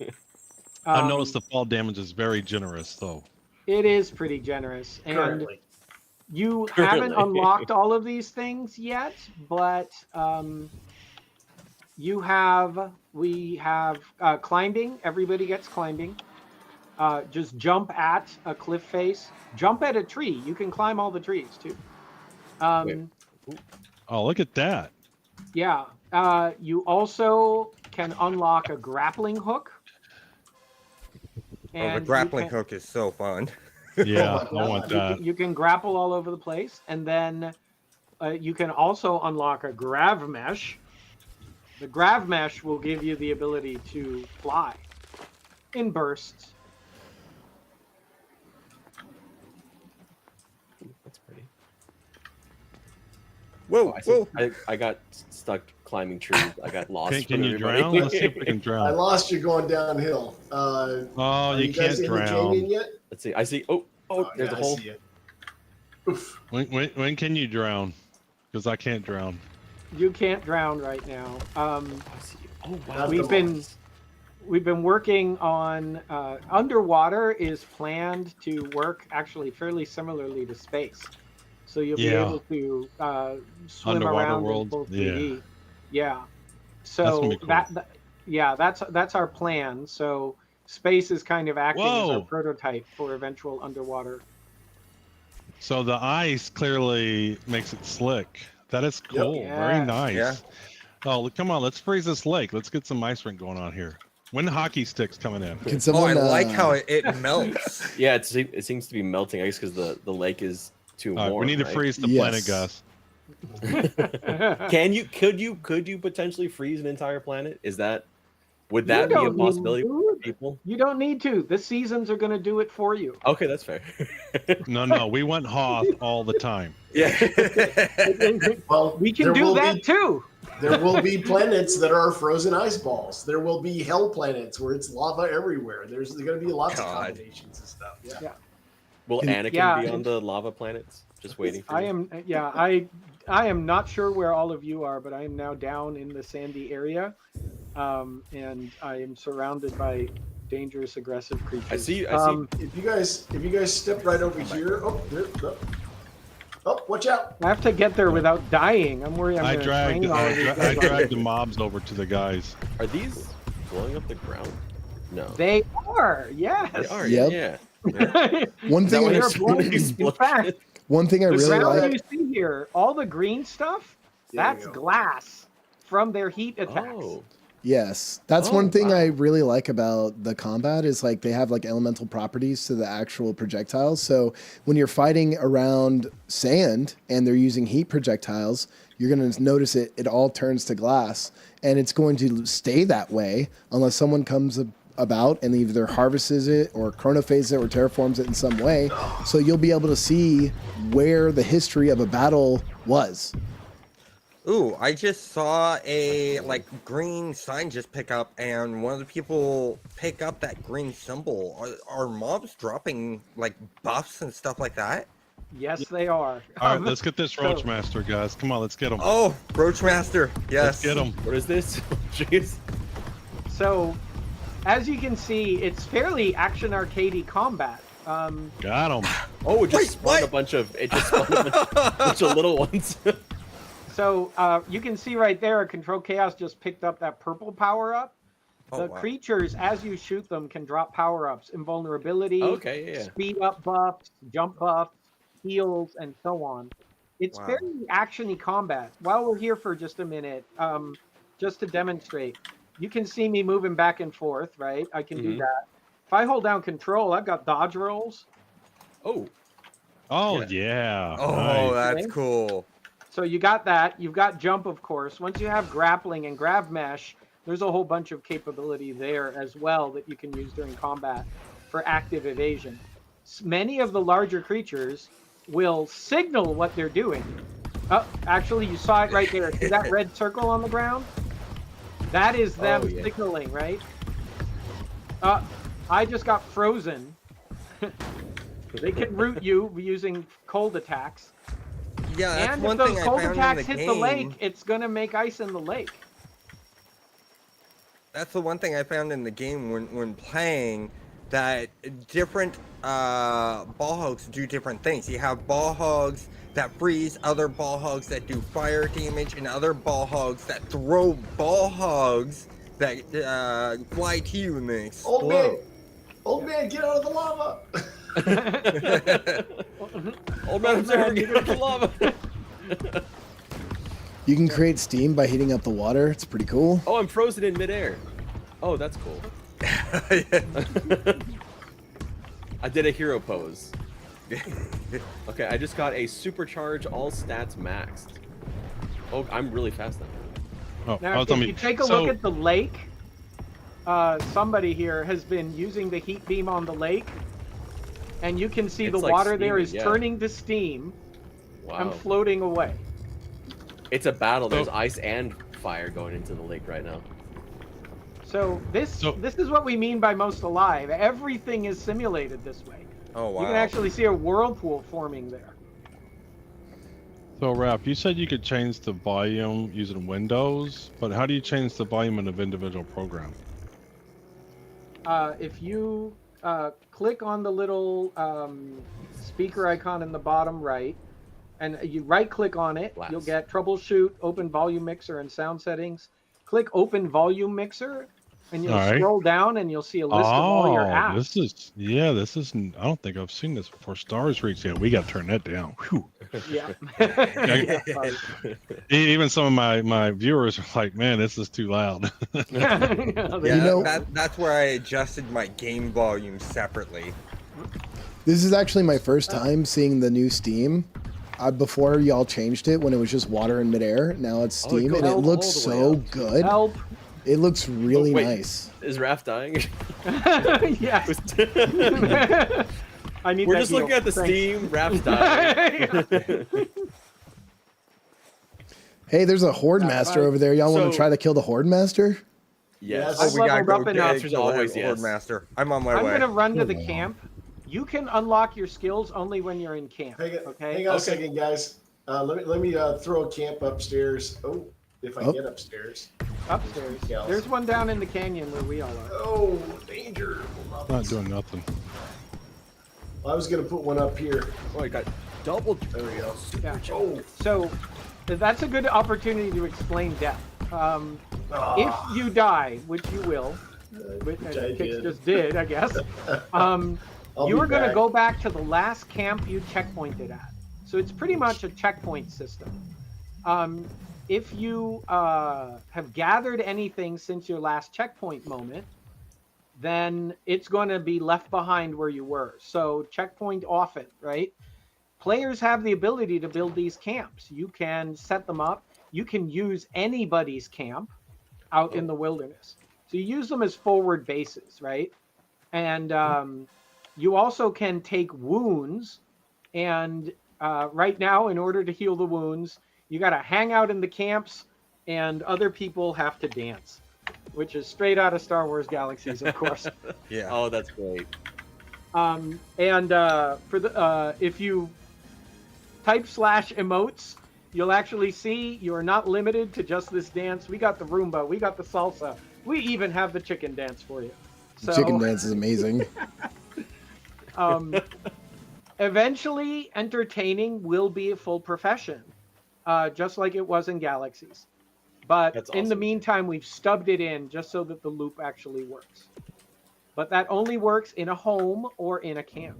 I've noticed the fall damage is very generous, though. It is pretty generous. And Currently. you haven't Currently. unlocked all of these things yet, but we have climbing. Everybody gets climbing. Just jump at a cliff face. Jump at a tree. You can climb all the trees too. Wait. Oh, look at that. Yeah. You also can unlock a grappling hook. oh, the And you grappling can- hook is so fun. Yeah, my I want that. You can grapple all over the place, and then you can also unlock a grav mesh. The grav mesh will give you the ability to fly in bursts. That's pretty. Whoa, Oh, I, see. whoa! I got stuck climbing trees. I got lost. Can from you everybody. drown? Let's see if we can I drown. lost you going downhill. Oh, Are you guys can't in the canyon drown. yet? Let's see. I see. Oh, there's yeah, a hole. I see it. Oof. When can you drown? Because I can't drown. You can't drown right now. I see. Oh wow. Not We've the been moment. we've been working on underwater is planned to work actually fairly similarly to space. So you'll be Yeah. able to swim Underwater around world, in full yeah. 3D. Yeah. gonna So be cool. that's our plan. So space is kind of acting as our Whoa. prototype for eventual underwater. So the ice clearly makes it slick. That is Yep. cool. Yeah. Very nice. Yeah. Oh, look, come on. Let's freeze this lake. Let's get some ice rink going on here. When the hockey sticks coming in? Can Oh, someone? I like how it melts. Yeah, it seems to be melting. I guess because the lake is too All right, warm. we need to right? freeze the Yes. planet, Gus. Could you potentially freeze an entire planet? Is that Would You that be a don't need possibility for to. people? You don't need to. The seasons are going to do it for you. Okay, that's fair. No, we went Hoth all the time. Yeah. Well, We can there do will that be, too. There will be planets that are frozen ice balls. There will be hell planets where it's lava everywhere. There's going to be lots of God. combinations and stuff. Yeah. Yeah. Will Anakin Yeah, be on the lava planets? Just waiting for I you? am. Yeah, I am not sure where all of you are, but I am now down in the sandy area, and I am surrounded by dangerous, aggressive creatures. I see. I see. If you guys step right over here. Oh, there. Oh, watch out. I have to get there without dying. I'm worried I'm I going to dragged train all of these I guys. dragged the mobs over to the guys. Are these blowing up the ground? No. They are. Yes. They are. Yep. Yeah. One Is that thing, why They're there's blowing. In explosion? fact, one thing I the really ground like. you see here, all the green stuff, There you that's go. glass from their heat attacks. Oh. Yes, that's Oh, one thing wow. I really like about the combat is like they have like elemental properties to the actual projectiles. So when you're fighting around sand and they're using heat projectiles, you're going to notice it all turns to glass, and it's going to stay that way unless someone comes about and either harvests it or chronophases it or terraforms it in some way. So you'll be able to see where the history of a battle was. Ooh, I just saw a like green sign just pick up, and one of the people pick up that green symbol. Are mobs dropping like buffs and stuff like that? Yes, they are. All right, let's get this Roach Master, guys. Come on, let's get him. Oh, Roachmaster, yes. Let's get him. What is this? Jeez. So, as you can see, it's fairly action arcadey combat. Got him. Oh, it just Wait, spawned what? a bunch of. It just spawned a bunch of little ones. So you can see right there, Control Chaos just picked up that purple power up. Oh, The wow. creatures, as you shoot them, can drop power ups: invulnerability, Okay, yeah. speed up buffs, jump buffs, heals, and so on. It's Wow. fairly actiony combat. While we're here for just a minute, just to demonstrate, you can see me moving back and forth, right? I can do Mhm. that. If I hold down Control, I've got dodge rolls. Oh, Oh yeah. Oh, Nice. that's Okay. cool. So you got that. You've got jump, of course. Once you have grappling and grab mesh, there's a whole bunch of capability there as well that you can use during combat for active evasion. Many of the larger creatures will signal what they're doing. Oh, actually, you saw it right there. See that red circle on the ground? That is them Oh, yeah. signaling, right? I just got frozen. They can root you using cold attacks. Yeah, that's And one if those thing I cold found attacks in the hit game. the lake, it's gonna make ice in the lake. That's the one thing I found in the game when playing, that different ball hogs do different things. You have ball hogs that freeze, other ball hogs that do fire damage, and other ball hogs that throw ball hogs that fly to you and they explode. Old man, get out of the lava. old man, I'm sorry, get out of the lava. You can create steam by heating up the water. It's pretty cool. Oh, I'm frozen in midair. Oh, that's cool. I did a hero pose. Okay, I just got a supercharge all stats maxed. Oh, I'm really fast now. Oh, I Now, was if on you me. take a So- look at the lake, somebody here has been using the heat beam on the lake, and you can see It's the like water there steaming, is yeah. turning to steam Wow. and floating away. It's a battle. There's So- ice and fire going into the lake right now. So this is what we mean by most alive. Everything is simulated this way. Oh wow. You can actually see a whirlpool forming there. So, Raph, you said you could change the volume using Windows, but how do you change the volume in an individual program? If you click on the little speaker icon in the bottom right, and you right-click on it, Blast. you'll get Troubleshoot, Open Volume Mixer, and Sound Settings. Click Open Volume Mixer, and you'll All right. scroll down, and you'll see a list of all your apps. this is I don't think I've seen this before. Stars Reach. Yeah, we got to turn that down. Whew. Yeah. Even some of my viewers are like, man, this is too loud. Yeah, You know- that's where I adjusted my game volume separately. This is actually my first time seeing the new Steam. Before y'all changed it when it was just water in midair. Now it's Oh, it Steam, goes and it all looks the way so up. good. Help! It looks really wait. nice. Is Raph dying? Yes. I need We're that just looking heal. at the Thanks. Steam. Raph's dying. Hey, there's a Horde Yeah, Master right. over there. Y'all want So- to try to kill the Horde Master? Yes. I've we gotta leveled go up get enough. There's kill always the Horde yes. Master. I'm on my I'm way. gonna run to the Oh. camp. You can unlock your skills only when you're in camp. Hang on, Okay. hang on a Okay. second, guys. Let me throw a camp upstairs. Oh, if I Oh. get upstairs. Upstairs. Yes. There's one down in the canyon where we all are. Oh, danger! Not doing nothing. I was gonna put one up here. Oh, I got double. There we go. Yeah. Oh, So that's a good opportunity to explain death. ah, If you die, which you will, which which I Kix did. just did, I guess. I'll You be are going to back. go back to the last camp you checkpointed at. So it's pretty much a checkpoint system. If you have gathered anything since your last checkpoint moment, then it's going to be left behind where you were. So checkpoint often, right? Players have the ability to build these camps. You can set them up. You can use anybody's camp out in the wilderness. So you use them as forward bases, right? And you also can take wounds. And right now, in order to heal the wounds, you got to hang out in the camps and other people have to dance, which is straight out of Star Wars Galaxies, of course. Yeah. Oh, that's great. And for the if you type /emotes, you'll actually see you're not limited to just this dance. We got the Roomba, we got the salsa, we even have the chicken dance for you. So, Chicken dance is amazing. Eventually, entertaining will be a full profession, just like it was in Galaxies. But That's in the awesome. meantime, we've stubbed it in just so that the loop actually works. But that only works in a home or in a camp.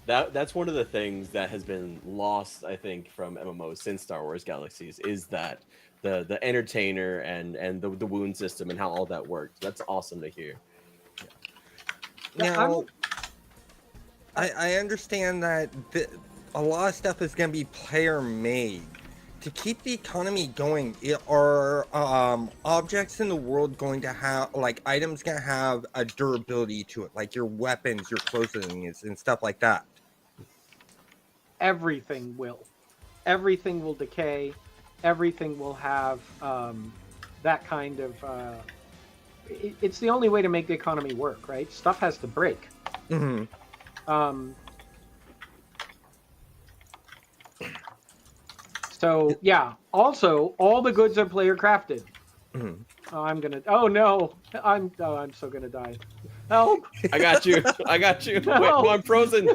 That's one of the things that has been lost, I think, from MMOs since Star Wars Galaxies is that the entertainer and the wound system and how all that works. That's awesome to hear. Yeah, Now, I understand that a lot of stuff is going to be player made. To keep the economy going, are objects in the world going to have, like, items going to have a durability to it, like your weapons, your clothing, and stuff like that? Everything will. Everything will decay. Everything will have that kind of. It's the only way to make the economy work, right? Stuff has to break. Mm-hmm. So yeah. Also, all the goods are player crafted. Mhm. Oh, I'm gonna. Oh no! I'm so gonna die. Help! I got you. I got you. Wait, No. no, I'm frozen.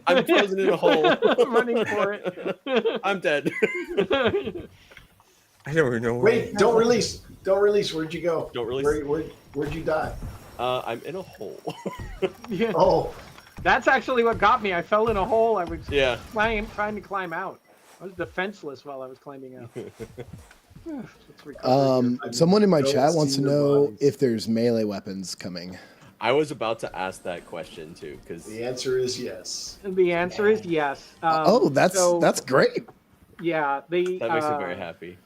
I'm frozen in a hole. I'm running for it. I'm dead. I don't even know. Wait, don't release. Don't release. Where'd you go? Don't release. Where'd you die? I'm in a hole. Yeah. Oh, That's actually what got me. I fell in a hole. I was Yeah. trying to climb out. I was defenseless while I was climbing out. Let's recover here. Someone in my Don't chat wants see to your know bodies. if there's melee weapons coming. I was about to ask that question too, because the answer is yes. And the answer is yes. Oh, that's great. Yeah. that makes me very happy.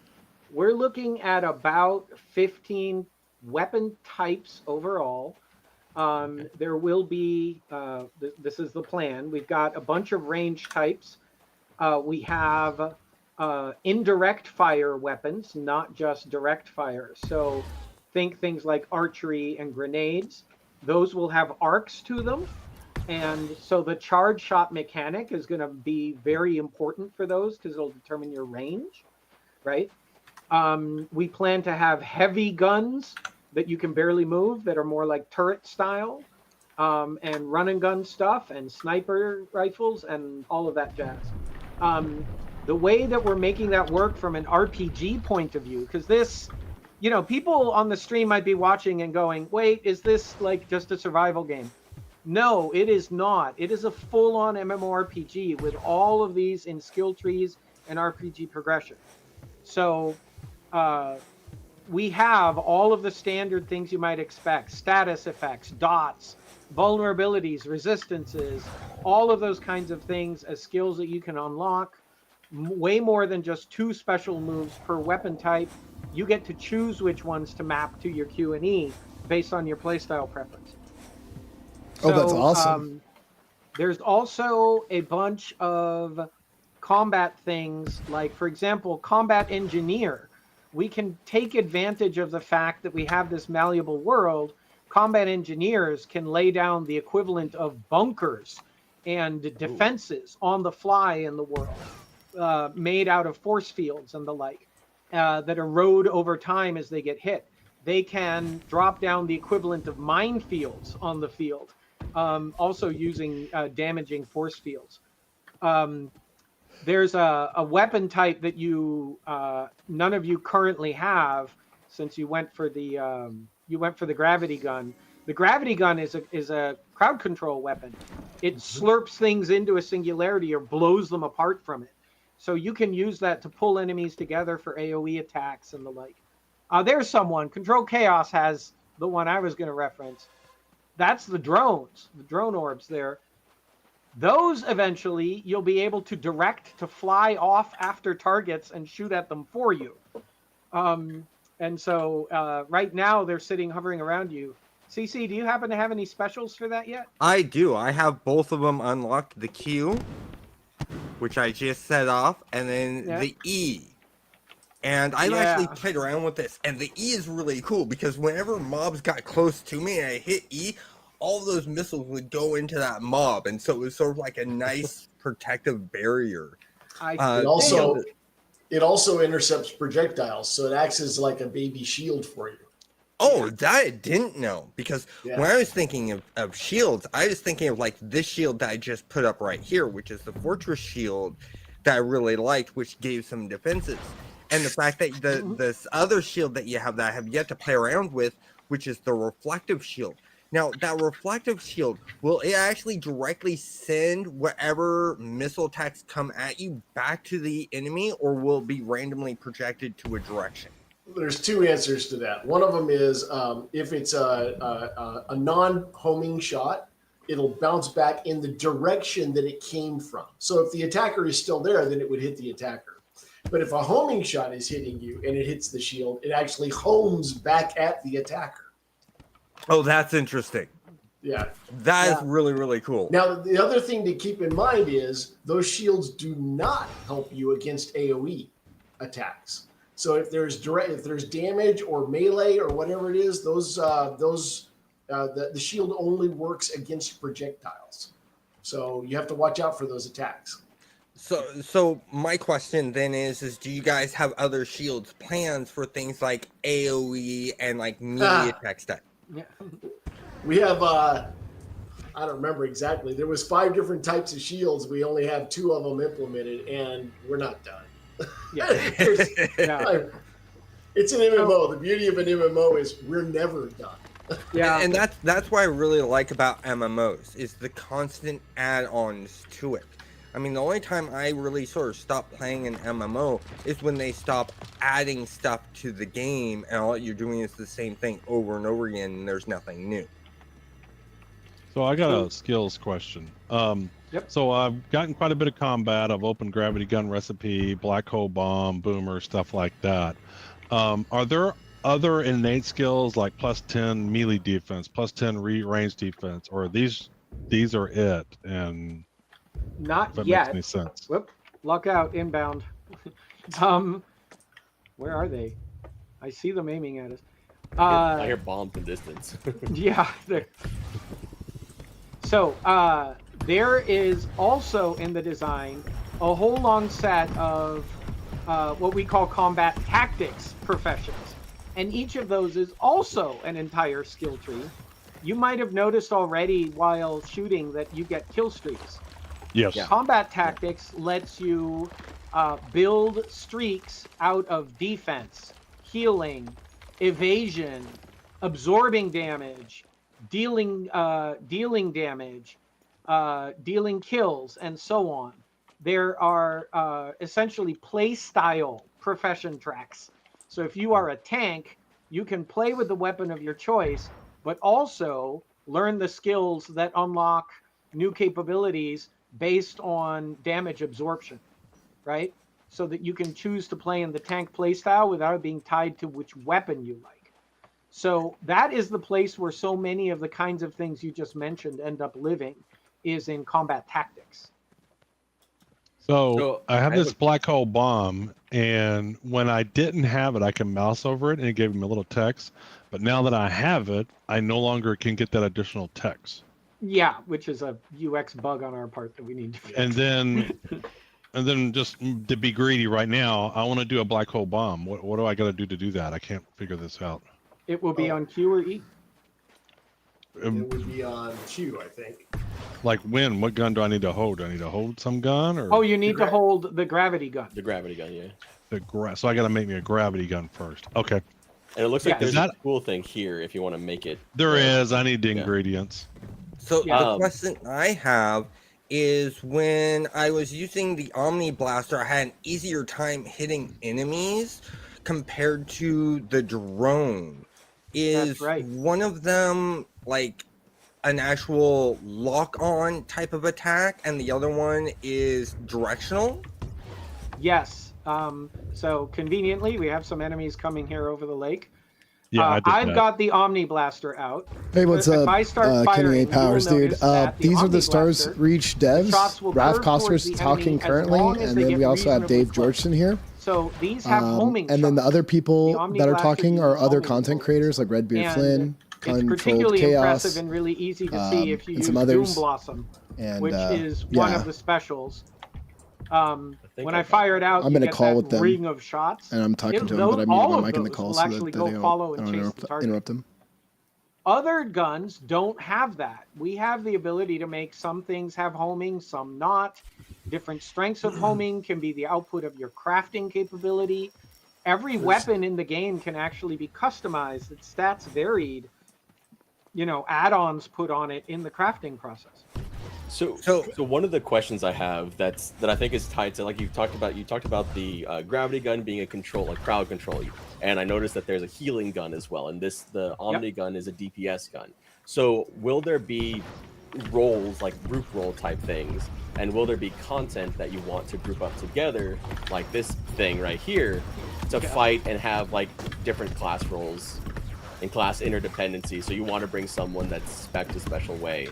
We're looking at about 15 weapon types overall. There will be, this is the plan. We've got a bunch of range types. We have indirect fire weapons, not just direct fire. So think things like archery and grenades. Those will have arcs to them. And so the charge shot mechanic is going to be very important for those because it'll determine your range, right? We plan to have heavy guns that you can barely move that are more like turret style, and run and gun stuff and sniper rifles and all of that jazz. The way that we're making that work from an RPG point of view, because this, people on the stream might be watching and going, wait, is this like just a survival game? No, it is not. It is a full-on MMORPG with all of these in skill trees and RPG progression. So we have all of the standard things you might expect: status effects, dots, vulnerabilities, resistances, all of those kinds of things as skills that you can unlock. Way more than just 2 special moves per weapon type, you get to choose which ones to map to your Q and E based on your playstyle preference. Oh, that's awesome. There's also a bunch of combat things, like, for example, Combat Engineer. We can take advantage of the fact that we have this malleable world. Combat engineers can lay down the equivalent of bunkers and defenses on the fly in the world, made out of force fields and the like, that erode over time as they get hit. They can drop down the equivalent of minefields on the field, also using damaging force fields. There's a weapon type that none of you currently have, since you went for the gravity gun. The gravity gun is a crowd control weapon. It slurps things into a singularity or blows them apart from it. So you can use that to pull enemies together for AoE attacks and the like. There's someone. Control Chaos has the one I was going to reference. That's the drones, the drone orbs there. Those eventually you'll be able to direct to fly off after targets and shoot at them for you. And so right now they're sitting hovering around you. CC, do you happen to have any specials for that yet? I do. I have both of them unlocked. The Q, which I just set off, and then the E. And I've actually played around with this, and the E is really cool because whenever mobs got close to me and I hit E, all of those missiles would go into that mob, and so it was sort of like a nice protective barrier. It also intercepts projectiles, so it acts as like a baby shield for you. Oh, that I didn't know, because when I was thinking of shields, I was thinking of like this shield that I just put up right here, which is the Fortress shield that I really liked, which gave some defenses. And the fact that this other shield that you have that I have yet to play around with, which is the Reflective shield. Now, that Reflective shield, will it actually directly send whatever missile attacks come at you back to the enemy, or will it be randomly projected to a direction? There's two answers to that. One of them is if it's a non-homing shot, it'll bounce back in the direction that it came from. So if the attacker is still there, then it would hit the attacker. But if a homing shot is hitting you and it hits the shield, it actually homes back at the attacker. Oh, that's interesting. Yeah. That is really, really cool. Now, the other thing to keep in mind is those shields do not help you against AoE attacks. So if there's damage or melee or whatever it is, the shield only works against projectiles. So you have to watch out for those attacks. So my question then is do you guys have other shields plans for things like AoE and like melee attack stuff? Yeah. We have I don't remember exactly. There was 5 different types of shields. We only have 2 of them implemented, and we're not done. It's an MMO. The beauty of an MMO is we're never done. And that's what I really like about MMOs is the constant add-ons to it. I mean, the only time I really sort of stop playing an MMO is when they stop adding stuff to the game and all you're doing is the same thing over and over again and there's nothing new. So I got a skills question. So I've gotten quite a bit of combat. I've opened Gravity Gun Recipe, Black Hole Bomb, Boomer, stuff like that. Are there other innate skills like +10 melee defense, +10 range defense, or these are it? And not if that yet. makes any sense. Whoop, lockout inbound. Where are they? I see them aiming at us. I hear bombs in distance. Yeah. So there is also in the design a whole long set of what we call combat tactics professions. And each of those is also an entire skill tree. You might have noticed already while shooting that you get kill streaks. Yes. Combat tactics lets you build streaks out of defense, healing, evasion, absorbing damage, dealing damage, dealing kills, and so on. There are essentially play style profession tracks. So if you are a tank, you can play with the weapon of your choice, but also learn the skills that unlock new capabilities based on damage absorption, right? so that you can choose to play in the tank playstyle without it being tied to which weapon you like. So that is the place where so many of the kinds of things you just mentioned end up living, is in combat tactics. So I have I have this a- black hole bomb, and when I didn't have it, I can mouse over it, and it gave me a little text. But now that I have it, I no longer can get that additional text. Yeah, which is a UX bug on our part that we need to fix. And then just to be greedy right now, I want to do a black hole bomb. What do I got to do that? I can't figure this out. It will be on Q or E. It would be on Q, I think. Like when? What gun do I need to hold? Do I need to hold some gun or Oh, you need to hold the gravity gun. The gravity gun, yeah. so I got to make me a gravity gun first. Okay, And it looks like Yeah. there's Is that- a cool thing here if you want to make it. there is. I need the Yeah. ingredients. So Yeah. the question I have is, when I was using the Omni Blaster, I had an easier time hitting enemies compared to the drone. Is That's right. one of them like an actual lock-on type of attack, and the other one is directional? Yes. So conveniently, we have some enemies coming here over the lake. Yeah, I did I've that. got the Omni Blaster out. Hey, what's If up, I start Kenny firing, A. you will Powers, dude? notice that the These are Omni the Stars Blaster, Reach the devs. shots will Ralph curve towards Koster's the talking enemy as currently, long as and they then get we also have reasonably Dave close. Georgeson here. So these have homing And then the shots. other The people Omni that are Blaster talking are uses other homing content bullets. creators like Redbeard And Flynn, It's Controlled particularly Chaos, impressive and really easy to see if you and use some Doom others. Blossom, and which is one yeah, of the specials. think When I I got fire it out, I'm you in a get call that with them, ring of shots. and I'm talking to him, those- but I all muted of my mic in the those call will so actually that go they don't, follow I and don't chase the target. interrupt them. Other guns don't have that. We have the ability to make some things have homing, some not. Different strengths of homing can be the output of your crafting capability. Every weapon in the game can actually be customized. Its stats varied. Add-ons put on it in the crafting process. So So- one of the questions I have that I think is tied to, like you talked about the gravity gun being a crowd control, and I noticed that there's a healing gun as well, and the Omni gun is a DPS gun. So will there be roles, like group role type things, and will there be content that you want to group up together, like this thing right here, to fight and have like different class roles and class interdependency? So you want to bring someone that's spec'd a special way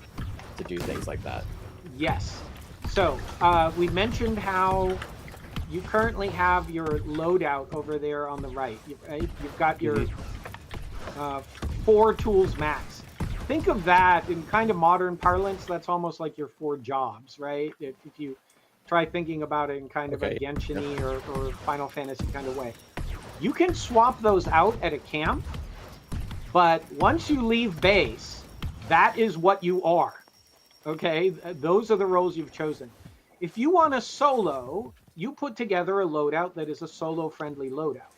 to do things like that. Yes. So we mentioned how you currently have your loadout over there on the right. You've got your 4 tools max. Think of that in kind of modern parlance. That's almost like your 4 jobs, right? If you try thinking about it in kind of a Okay. Genshin or Final Fantasy kind of way. You can swap those out at a camp, but once you leave base, that is what you are. Okay, those are the roles you've chosen. If you want a solo, you put together a loadout that is a solo-friendly loadout.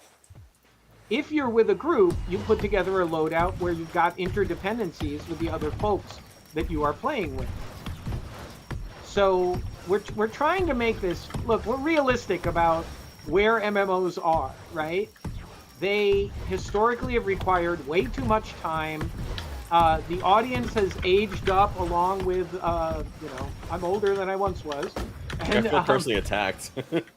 If you're with a group, you put together a loadout where you've got interdependencies with the other folks that you are playing with. So we're trying to make this, look, we're realistic about where MMOs are, right? They historically have required way too much time. The audience has aged up along with, I'm older than I once was. I feel personally attacked.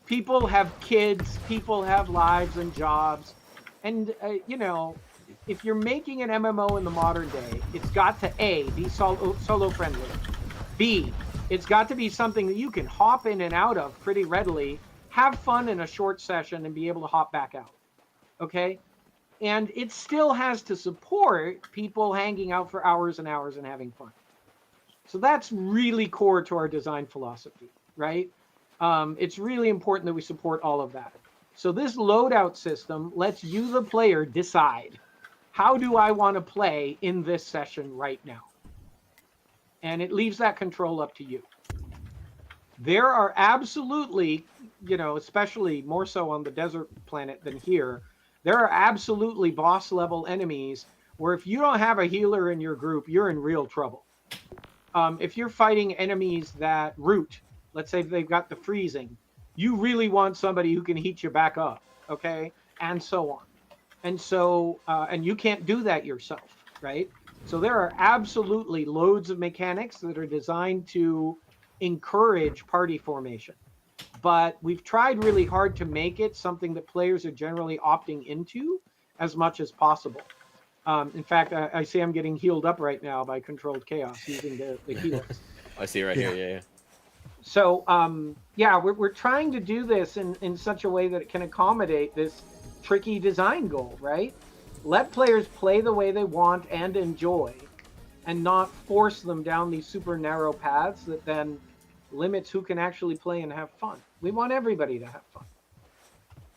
People have kids, people have lives and jobs. And, if you're making an MMO in the modern day, it's got to A, be solo friendly. B, it's got to be something that you can hop in and out of pretty readily, have fun in a short session, and be able to hop back out. Okay? And it still has to support people hanging out for hours and hours and having fun. So that's really core to our design philosophy, right? It's really important that we support all of that. So this loadout system lets you, the player, decide, how do I want to play in this session right now? And it leaves that control up to you. There are absolutely, especially more so on the desert planet than here, there are absolutely boss level enemies where if you don't have a healer in your group, you're in real trouble. If you're fighting enemies that root, let's say they've got the freezing, you really want somebody who can heat you back up, okay? And so on. And so, and you can't do that yourself, right? So there are absolutely loads of mechanics that are designed to encourage party formation. but we've tried really hard to make it something that players are generally opting into as much as possible. In fact, I see I'm getting healed up right now by Controlled Chaos using the healers. I see right here. Yeah. So, yeah, we're trying to do this in such a way that it can accommodate this tricky design goal, right? Let players play the way they want and enjoy, and not force them down these super narrow paths that then limits who can actually play and have fun. We want everybody to have fun.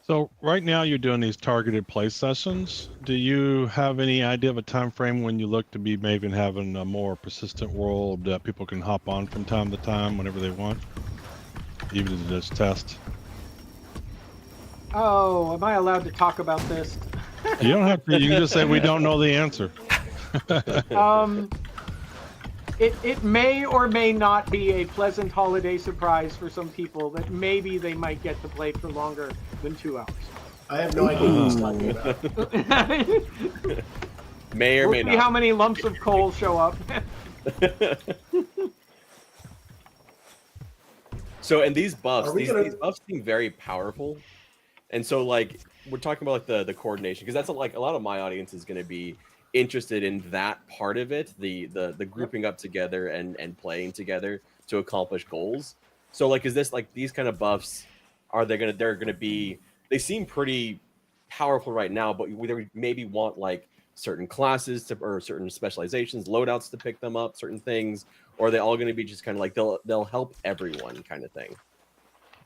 So right now you're doing these targeted play sessions. Do you have any idea of a time frame when you look to be maybe having a more persistent world that people can hop on from time to time whenever they want, even to just test? Oh, am I allowed to talk about this? You don't have to. You can just say we don't know the answer. It may or may not be a pleasant holiday surprise for some people that maybe they might get to play for longer than 2 hours. I have no idea what he's talking about. May or may We'll see not. how many lumps of coal show up. So, and these buffs, Are we these, gonna- these buffs seem very powerful. And so, like, we're talking about like the coordination, because that's like a lot of my audience is going to be interested in that part of it, the grouping up together and playing together to accomplish goals. So, like, is this like these kind of buffs? They're gonna be? They seem pretty powerful right now, but we maybe want like certain classes or certain specializations, loadouts to pick them up, certain things, or are they all going to be just kind of like they'll help everyone kind of thing?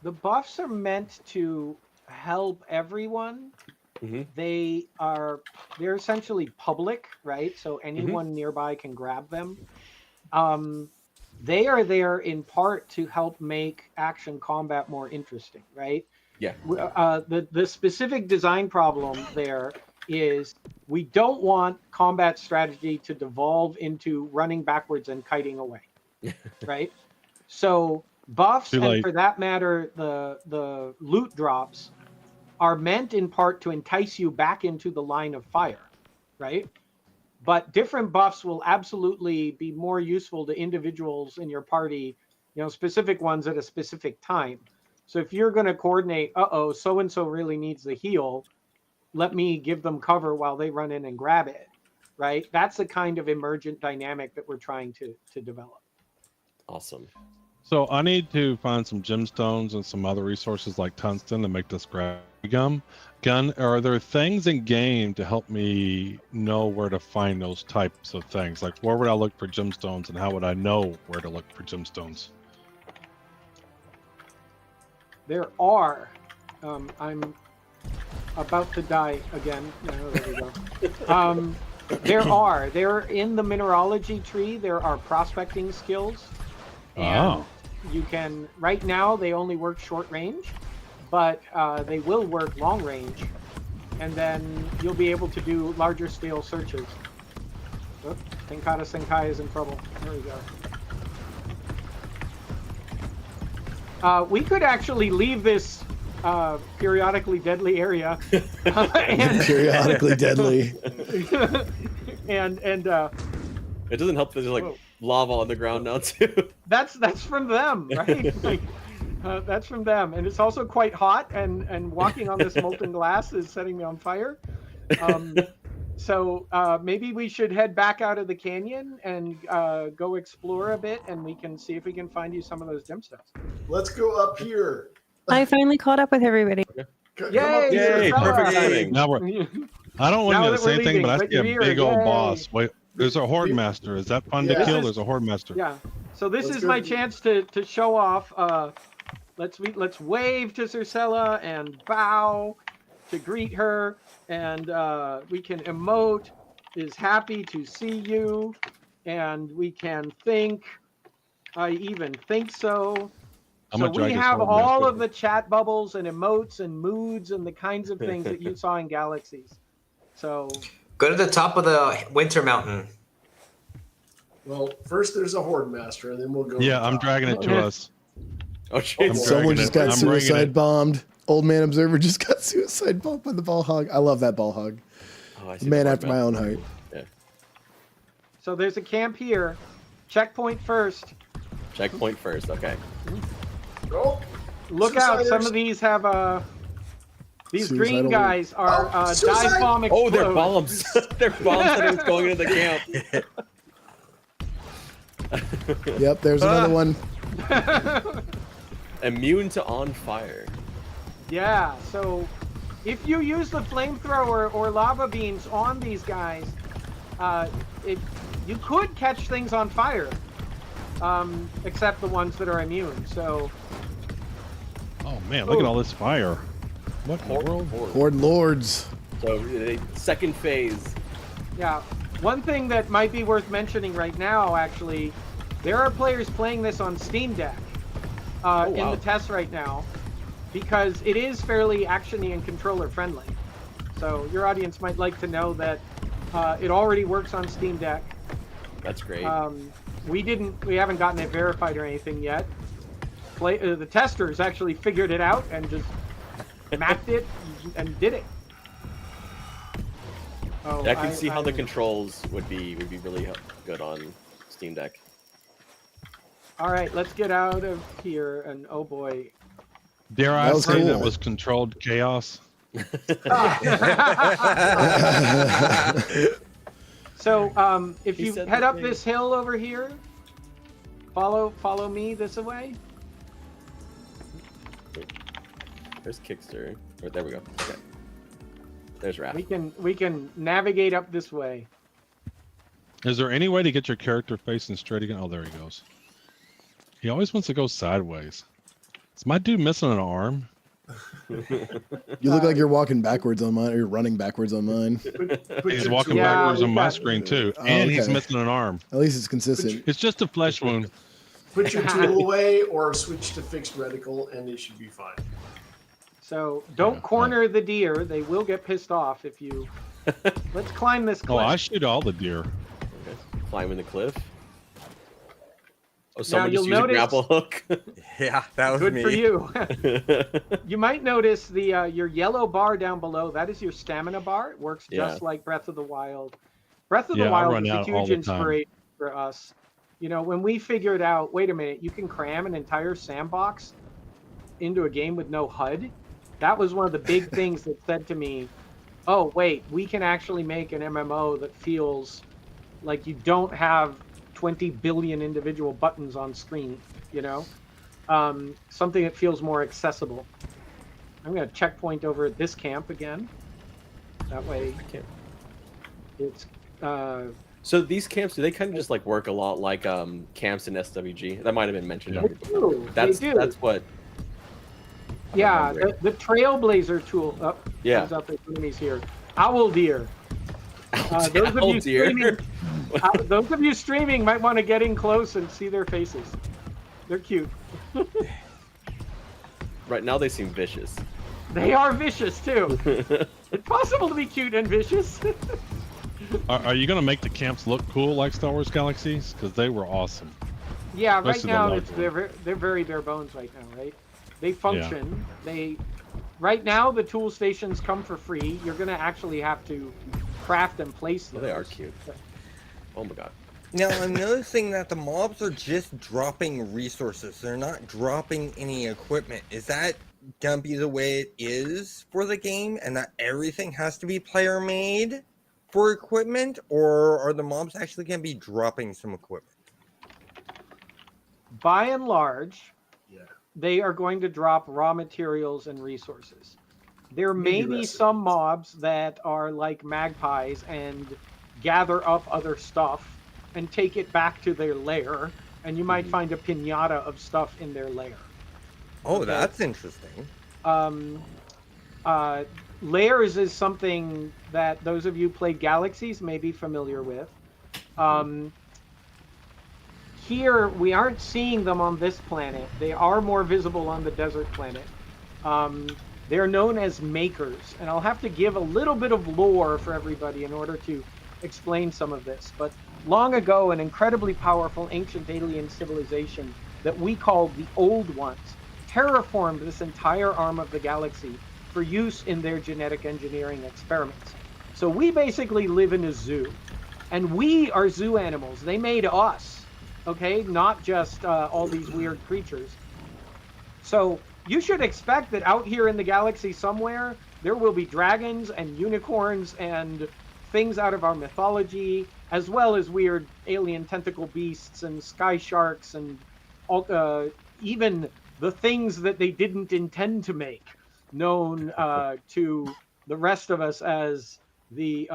The buffs are meant to help everyone. Mhm. They're essentially public, right? So anyone nearby can grab them. They are there in part to help make action combat more interesting, right? Yeah. The specific design problem there is we don't want combat strategy to devolve into running backwards and kiting away, right? So buffs, Too and late. for that matter, the loot drops are meant in part to entice you back into the line of fire, right? But different buffs will absolutely be more useful to individuals in your party, specific ones at a specific time. So if you're going to coordinate, so-and-so really needs the heal, let me give them cover while they run in and grab it, right? That's the kind of emergent dynamic that we're trying to develop. Awesome. So I need to find some gemstones and some other resources like tungsten to make this gun. Are there things in game to help me know where to find those types of things? Like, where would I look for gemstones, and how would I know where to look for gemstones? There are, I'm about to die again. No, there we go. They're in the mineralogy tree. There are prospecting skills. And you can, right now, they only work short range, but they will work long range. And then you'll be able to do larger scale searches. Oh, Tenkata Senkai is in trouble. There we go. We could actually leave this periodically deadly area. and Periodically deadly. and It doesn't help that there's like Whoa. lava on the ground now too. that's from them, right? That's from them, and it's also quite hot. And walking on this molten glass is setting me on fire. So maybe we should head back out of the canyon and go explore a bit, and we can see if we can find you some of those gemstones. Let's go up here. I finally caught up with everybody. Come Yay! up here. Yay! Perfect Yay! timing. Now I don't want Now you to that say we're anything, leaving, but I but see a you're big here. old Yay. boss. Wait, there's a horde master. Is that fun Yeah. to kill? This There's a horde master. Yeah. So this Let's is go. my chance to show off. Let's wave to Circella and bow to greet her, and we can emote is happy to see you, and we can think I even think so. I'm So gonna drag we this have horde all master. of the chat bubbles and emotes and moods and the kinds of things that you saw in Galaxies. So Go to the top of the Winter Mountain. Well, first there's a horde master, and then we'll go. Yeah, to I'm the top. dragging it to us. Oh shit! I'm Someone dragging just it. got I'm bringing suicide it. bombed. Old man observer just got suicide bombed by the ball hog. I love that ball hog. Oh, I see A man the after my own heart. so there's a camp here. Checkpoint first. Checkpoint first. Okay. Oh, Look out! Some of these have these green Suicidal. guys are suicide! dive bomb Oh, explode. they're bombs. They're bombs that was going into the camp. Yep, there's another one. Immune to on fire. Yeah, so if you use the flamethrower or lava beams on these guys, you could catch things on fire, except the ones that are immune. So Oh man, look at all this fire. What in the world? Horde Lords. So second phase. yeah, one thing that might be worth mentioning right now, actually, there are players playing this on Steam Deck in wow. the test right now, because it is fairly actiony and controller friendly. So your audience might like to know that it already works on Steam Deck. That's great. We haven't gotten it verified or anything yet. The testers actually figured it out and just mapped it and did it. Oh, I can see how the controls would be really good on Steam Deck. All right, let's get out of here. And oh boy. Dare I That was say cool. that was controlled chaos? So if He you said head the up thing. this hill over here, follow me this way. There's Kickster. Oh, there we go. Okay. There's Raph. We can navigate up this way. Is there any way to get your character facing straight again? Oh, there he goes. He always wants to go sideways. Is my dude missing an arm? You look like you're walking backwards on mine, or you're running backwards on mine. He's walking Yeah, backwards on we my got- screen too, Oh, and he's okay. missing an arm. At least it's consistent. It's just a flesh wound. Put your tool away or switch to fixed reticle, and it should be fine. So don't Yeah, corner the deer. They will get pissed off if you. Let's climb this Oh, cliff. I shoot all the deer. Okay. Climbing the cliff. Oh, someone you'll just used a notice- grapple hook. Yeah, that was Good me. for you. You might notice the your yellow bar down below. That is your stamina bar. It works just Yeah. like Breath of the Wild. Breath of Yeah, the I Wild run is a out all huge the time. inspiration for us. You know, when we figured out, wait a minute, you can cram an entire sandbox into a game with no HUD. That was one of the big things that said to me, oh, wait, we can actually make an MMO that feels like you don't have 20 billion individual buttons on screen, you know? Something that feels more accessible. I'm going to checkpoint over at this camp again. That way Camp. it's... So these camps, do they kind of just like work a lot like camps in SWG? That might have been mentioned. Yeah. They already. do. That's they do. that's what. Yeah, remembering. the Trailblazer tool. Oh, Yeah. comes up, there's enemies here. Owl deer. Those of Owl you deer. streaming, those of you streaming might want to get in close and see their faces. They're cute. Right now they seem vicious. They are vicious too. It's possible to be cute and vicious. Are you gonna make the camps look cool like Star Wars Galaxies? Because they were awesome. Yeah, right Most of the now large they're very bare bones right now, right? They function. Right now the tool stations come for free. You're gonna actually have to craft and place Oh, those. they are cute. Oh my god. Now I'm noticing that the mobs are just dropping resources. They're not dropping any equipment. Is that gonna be the way it is for the game, and that everything has to be player made for equipment, or are the mobs actually gonna be dropping some equipment? By and large, Yeah. they are going to drop raw materials and resources. There may Maybe be recipes. some mobs that are like magpies and gather up other stuff and take it back to their lair, and you might find a pinata of stuff in their lair. Oh, Okay. that's interesting. Lairs is something that those of you who played Galaxies may be familiar with. Here, we aren't seeing them on this planet. They are more visible on the desert planet. They're known as makers, and I'll have to give a little bit of lore for everybody in order to explain some of this. But long ago, an incredibly powerful ancient alien civilization that we called the Old Ones terraformed this entire arm of the galaxy for use in their genetic engineering experiments. So we basically live in a zoo, and we are zoo animals. They made us, okay? Not just all these weird creatures. So you should expect that out here in the galaxy somewhere, there will be dragons and unicorns and things out of our mythology, as well as weird alien tentacle beasts and sky sharks and even the things that they didn't intend to make, known to the rest of us as the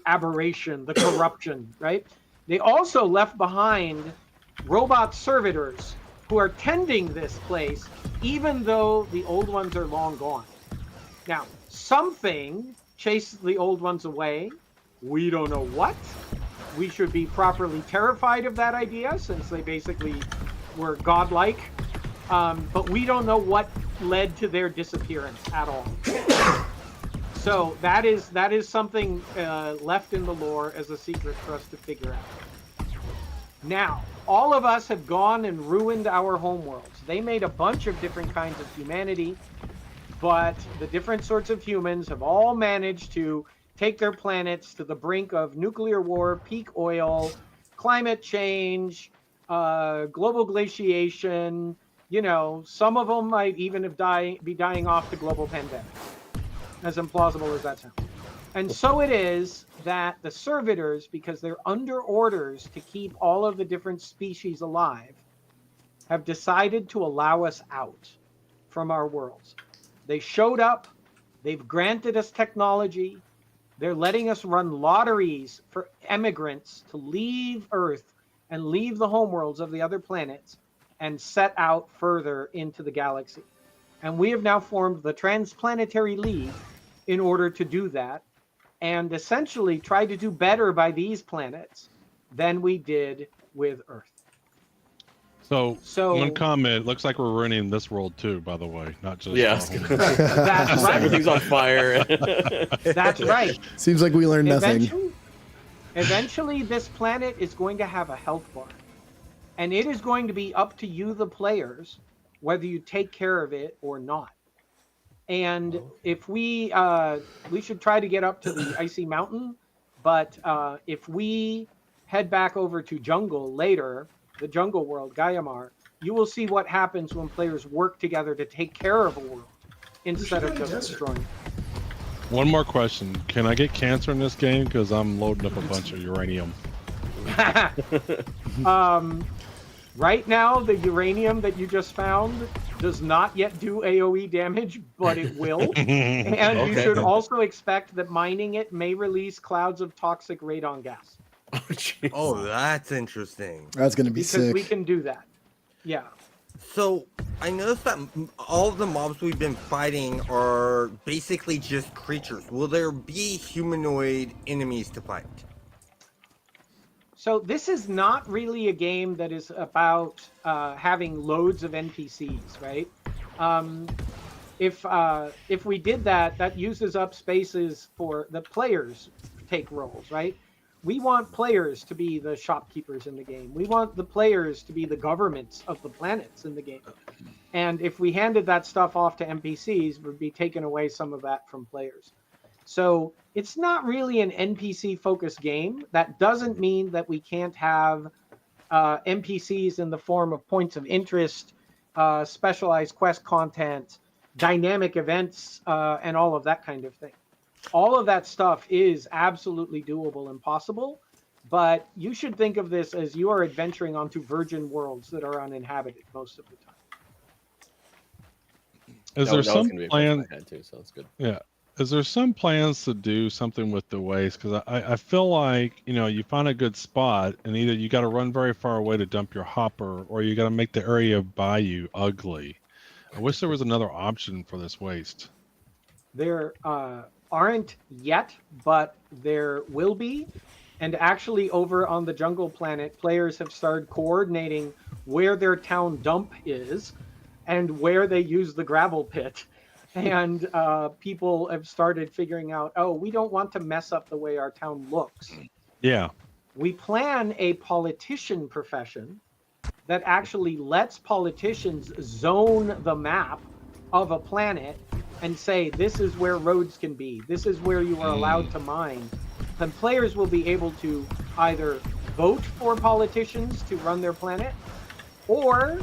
aberration, the corruption, right? They also left behind robot servitors who are tending this place, even though the old ones are long gone. Now, something chased the old ones away. We don't know what. We should be properly terrified of that idea, since they basically were godlike. But we don't know what led to their disappearance at all. So that is something left in the lore as a secret for us to figure out. Now, all of us have gone and ruined our homeworlds. They made a bunch of different kinds of humanity, but the different sorts of humans have all managed to take their planets to the brink of nuclear war, peak oil, climate change, global glaciation. You know, some of them might even have be dying off to global pandemic, as implausible as that sounds. And so it is that the servitors, because they're under orders to keep all of the different species alive, have decided to allow us out from our worlds. They showed up, they've granted us technology, they're letting us run lotteries for emigrants to leave Earth and leave the homeworlds of the other planets and set out further into the galaxy. And we have now formed the Transplanetary League in order to do that, and essentially try to do better by these planets than we did with Earth. So So one comment, looks like we're ruining this world too, by the way, not just Yeah. our home. that's right. Everything's on fire. That's right. Seems like we learned nothing. Eventually, this planet is going to have a health bar. And it is going to be up to you, the players, whether you take care of it or not. And if we should try to get up to the icy mountain, but if we head back over to jungle later, the jungle world, Gaiamar, you will see what happens when players work together to take care of a world instead of just destroying it. One more question. Can I get cancer in this game? Because I'm loading up a bunch of uranium. Right now, the uranium that you just found does not yet do AoE damage, but it will. And you should also expect that mining it may release clouds of toxic radon gas. Oh, that's interesting. That's going to be Because sick. we can do that. Yeah. So I noticed that all of the mobs we've been fighting are basically just creatures. Will there be humanoid enemies to fight? So this is not really a game that is about having loads of NPCs, right? If we did that, that uses up spaces for the players to take roles, right? We want players to be the shopkeepers in the game. We want the players to be the governments of the planets in the game. And if we handed that stuff off to NPCs, we'd be taking away some of that from players. So it's not really an NPC-focused game. That doesn't mean that we can't have NPCs in the form of points of interest, specialized quest content, dynamic events, and all of that kind of thing. All of that stuff is absolutely doable and possible, but you should think of this as you are adventuring onto virgin worlds that are uninhabited most of the time. Is there some plan? plan? Too, so it's good. Yeah. Is there some plans to do something with the waste? Because I feel like, you know, you find a good spot and either you got to run very far away to dump your hopper or you got to make the area by you ugly. I wish there was another option for this waste. There aren't yet, but there will be. And actually over on the jungle planet, players have started coordinating where their town dump is and where they use the gravel pit. And people have started figuring out, oh, we don't want to mess up the way our town looks. Yeah. We plan a politician profession that actually lets politicians zone the map of a planet and say, this is where roads can be. This is where you are allowed to mine. Then players will be able to either vote for politicians to run their planet, or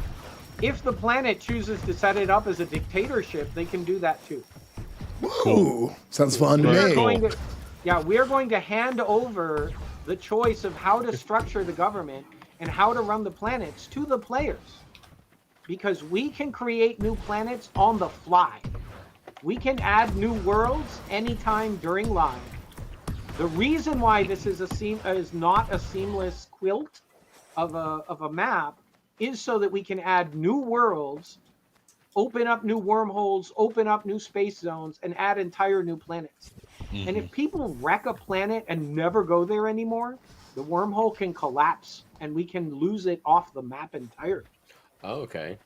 If the planet chooses to set it up as a dictatorship, they can do that too. Ooh, sounds fun to We are me. going to, we are going to hand over the choice of how to structure the government and how to run the planets to the players, because we can create new planets on the fly. We can add new worlds anytime during live. The reason why this is not a seamless quilt of a map is so that we can add new worlds, open up new wormholes, open up new space zones, and add entire new planets. And if people wreck a planet and never go there anymore, the wormhole can collapse and we can lose it off the map entirely. Oh, okay.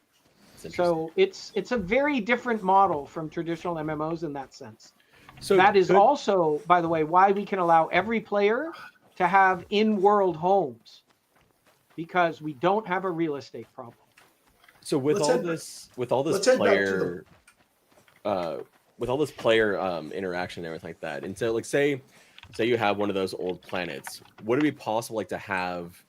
So it's a very different model from traditional MMOs in that sense. So that is also, by the way, why we can allow every player to have in-world homes, because we don't have a real estate problem. So with Let's all head- this let's head back to player interaction and everything like that, and so like say you have one of those old planets, would it be possible like to have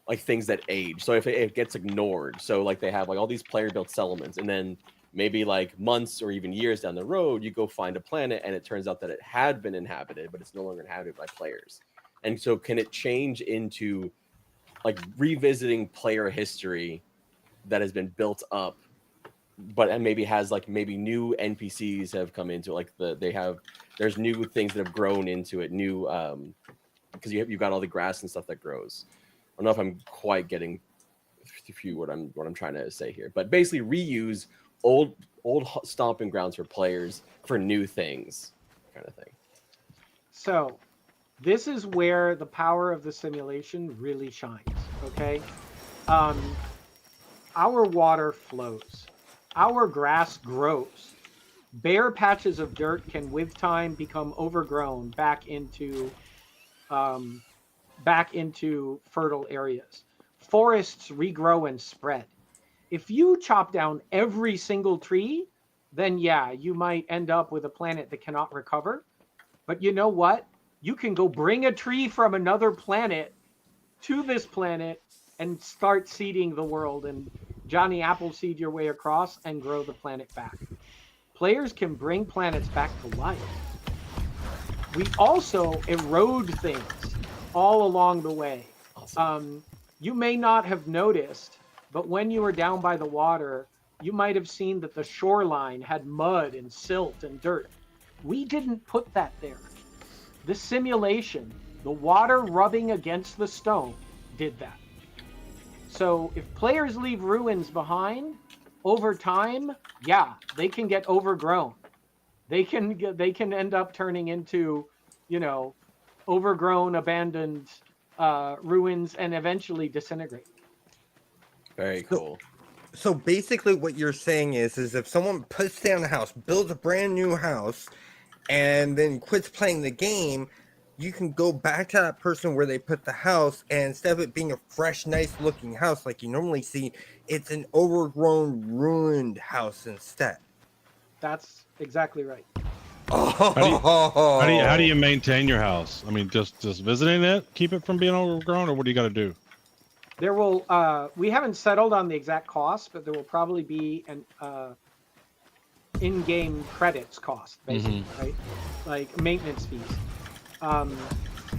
like things that age? So if it gets ignored, so like they have like all these player built settlements, and then maybe like months or even years down the road, you go find a planet and it turns out that it had been inhabited, but it's no longer inhabited by players. And so can it change into like revisiting player history that has been built up, and maybe has like maybe new NPCs have come into it, like there's new things that have grown into it, new because you've got all the grass and stuff that grows. I don't know if I'm quite getting through what I'm trying to say here, but basically reuse old stomping grounds for players for new things, kind of thing. So this is where the power of the simulation really shines. Okay. Our water flows, our grass grows, bare patches of dirt can with time become overgrown back into fertile areas. Forests regrow and spread. If you chop down every single tree, then you might end up with a planet that cannot recover. But you know what? You can go bring a tree from another planet to this planet and start seeding the world and Johnny Appleseed your way across and grow the planet back. Players can bring planets back to life. We also erode things all along the way. Awesome. You may not have noticed, but when you were down by the water, you might have seen that the shoreline had mud and silt and dirt. We didn't put that there. The simulation, the water rubbing against the stone, did that. So if players leave ruins behind, over time, they can get overgrown. They can end up turning into, overgrown, abandoned ruins and eventually disintegrate. Very cool. So basically what you're saying is if someone puts down a house, builds a brand new house, and then quits playing the game, you can go back to that person where they put the house, and instead of it being a fresh, nice looking house like you normally see, it's an overgrown, ruined house instead. That's exactly right. How do you maintain your house? I mean, just visiting it, keep it from being overgrown, or what do you got to do? There will we haven't settled on the exact cost, but there will probably be an in-game credits cost, basically, right? Like maintenance fees.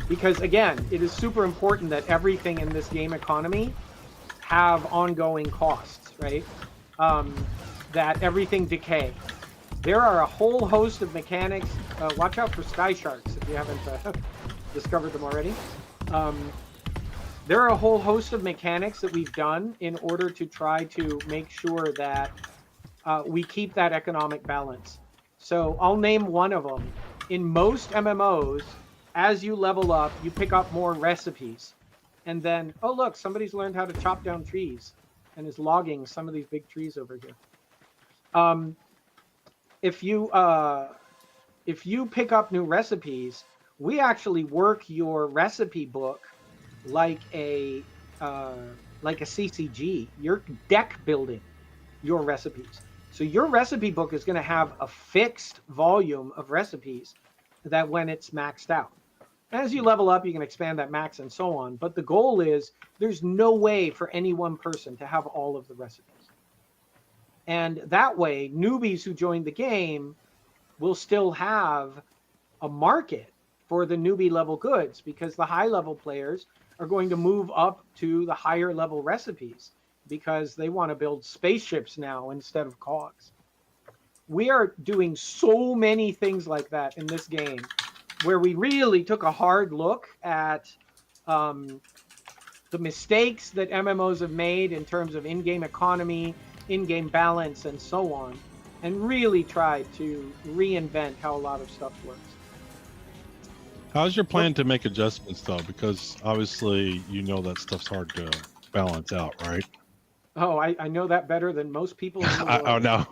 Because again, it is super important that everything in this game economy have ongoing costs, right? That everything decay. There are a whole host of mechanics. Watch out for sky sharks if you haven't discovered them already. There are a whole host of mechanics that we've done in order to try to make sure that we keep that economic balance. So I'll name one of them. In most MMOs, as you level up, you pick up more recipes. And then, oh look, somebody's learned how to chop down trees and is logging some of these big trees over here. If you pick up new recipes, we actually work your recipe book like a CCG. You're deck building your recipes. So your recipe book is going to have a fixed volume of recipes that when it's maxed out. As you level up, you can expand that max and so on. But the goal is there's no way for any one person to have all of the recipes. And that way, newbies who join the game will still have a market for the newbie level goods, because the high level players are going to move up to the higher level recipes because they want to build spaceships now instead of cogs. We are doing so many things like that in this game, where we really took a hard look at the mistakes that MMOs have made in terms of in-game economy, in-game balance, and so on, and really tried to reinvent how a lot of stuff works. How's your plan to make adjustments though? Because obviously you know that stuff's hard to balance out, right? Oh, I know that better than most people in the world. Oh no.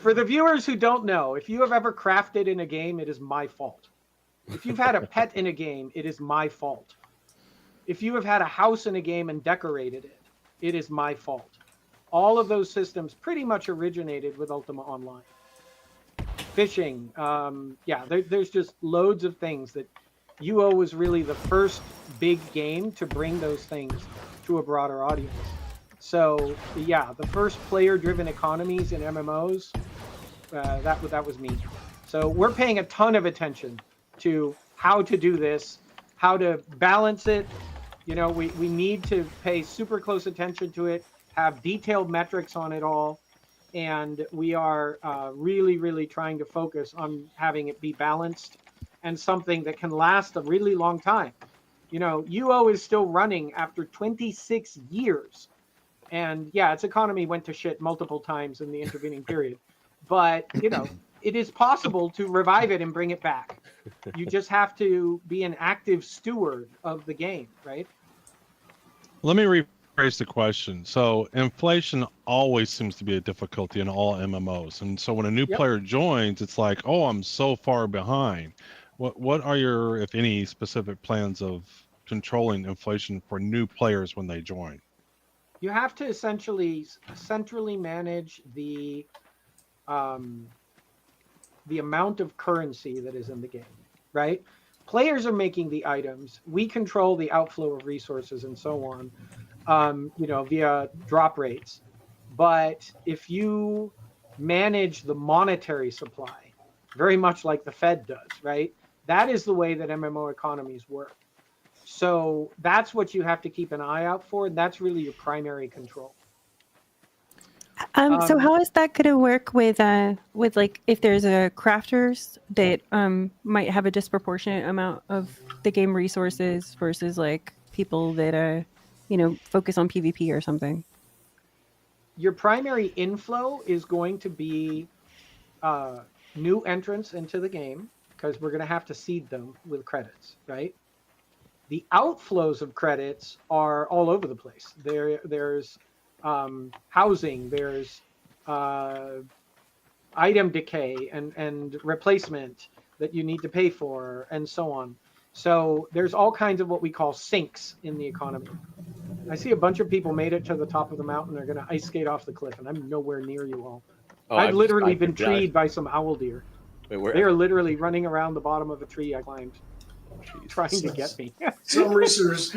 For the viewers who don't know, if you have ever crafted in a game, it is my fault. If you've had a pet in a game, it is my fault. If you have had a house in a game and decorated it, it is my fault. All of those systems pretty much originated with Ultima Online. Fishing, there's just loads of things that UO was really the first big game to bring those things to a broader audience. So yeah, the first player-driven economies in MMOs, that was me. So we're paying a ton of attention to how to do this, how to balance it. You know, we need to pay super close attention to it, have detailed metrics on it all, and we are really trying to focus on having it be balanced and something that can last a really long time. You know, UO is still running after 26 years. And yeah, its economy went to shit multiple times in the intervening period. But, you know, it is possible to revive it and bring it back. You just have to be an active steward of the game, right? Let me rephrase the question. So inflation always seems to be a difficulty in all MMOs. And so when a new player joins, it's like, oh, I'm so far behind. What are your, if any, specific plans of controlling inflation for new players when they join? You have to essentially centrally manage the amount of currency that is in the game, right? Players are making the items. We control the outflow of resources and so on, via drop rates. But if you manage the monetary supply, very much like the Fed does, right? That is the way that MMO economies work. So that's what you have to keep an eye out for. And that's really your primary control. So how is that going to work with like if there's a crafters that might have a disproportionate amount of the game resources versus like people that focus on PvP or something? Your primary inflow is going to be new entrants into the game, because we're going to have to seed them with credits, right? The outflows of credits are all over the place. There's housing, there's item decay and replacement that you need to pay for, and so on. So there's all kinds of what we call sinks in the economy. I see a bunch of people made it to the top of the mountain. They're going to ice skate off the cliff, and I'm nowhere near you all. I've literally been treed by some owl deer. Wait, where? They are literally running around the bottom of a tree I climbed, trying to get me. Some resources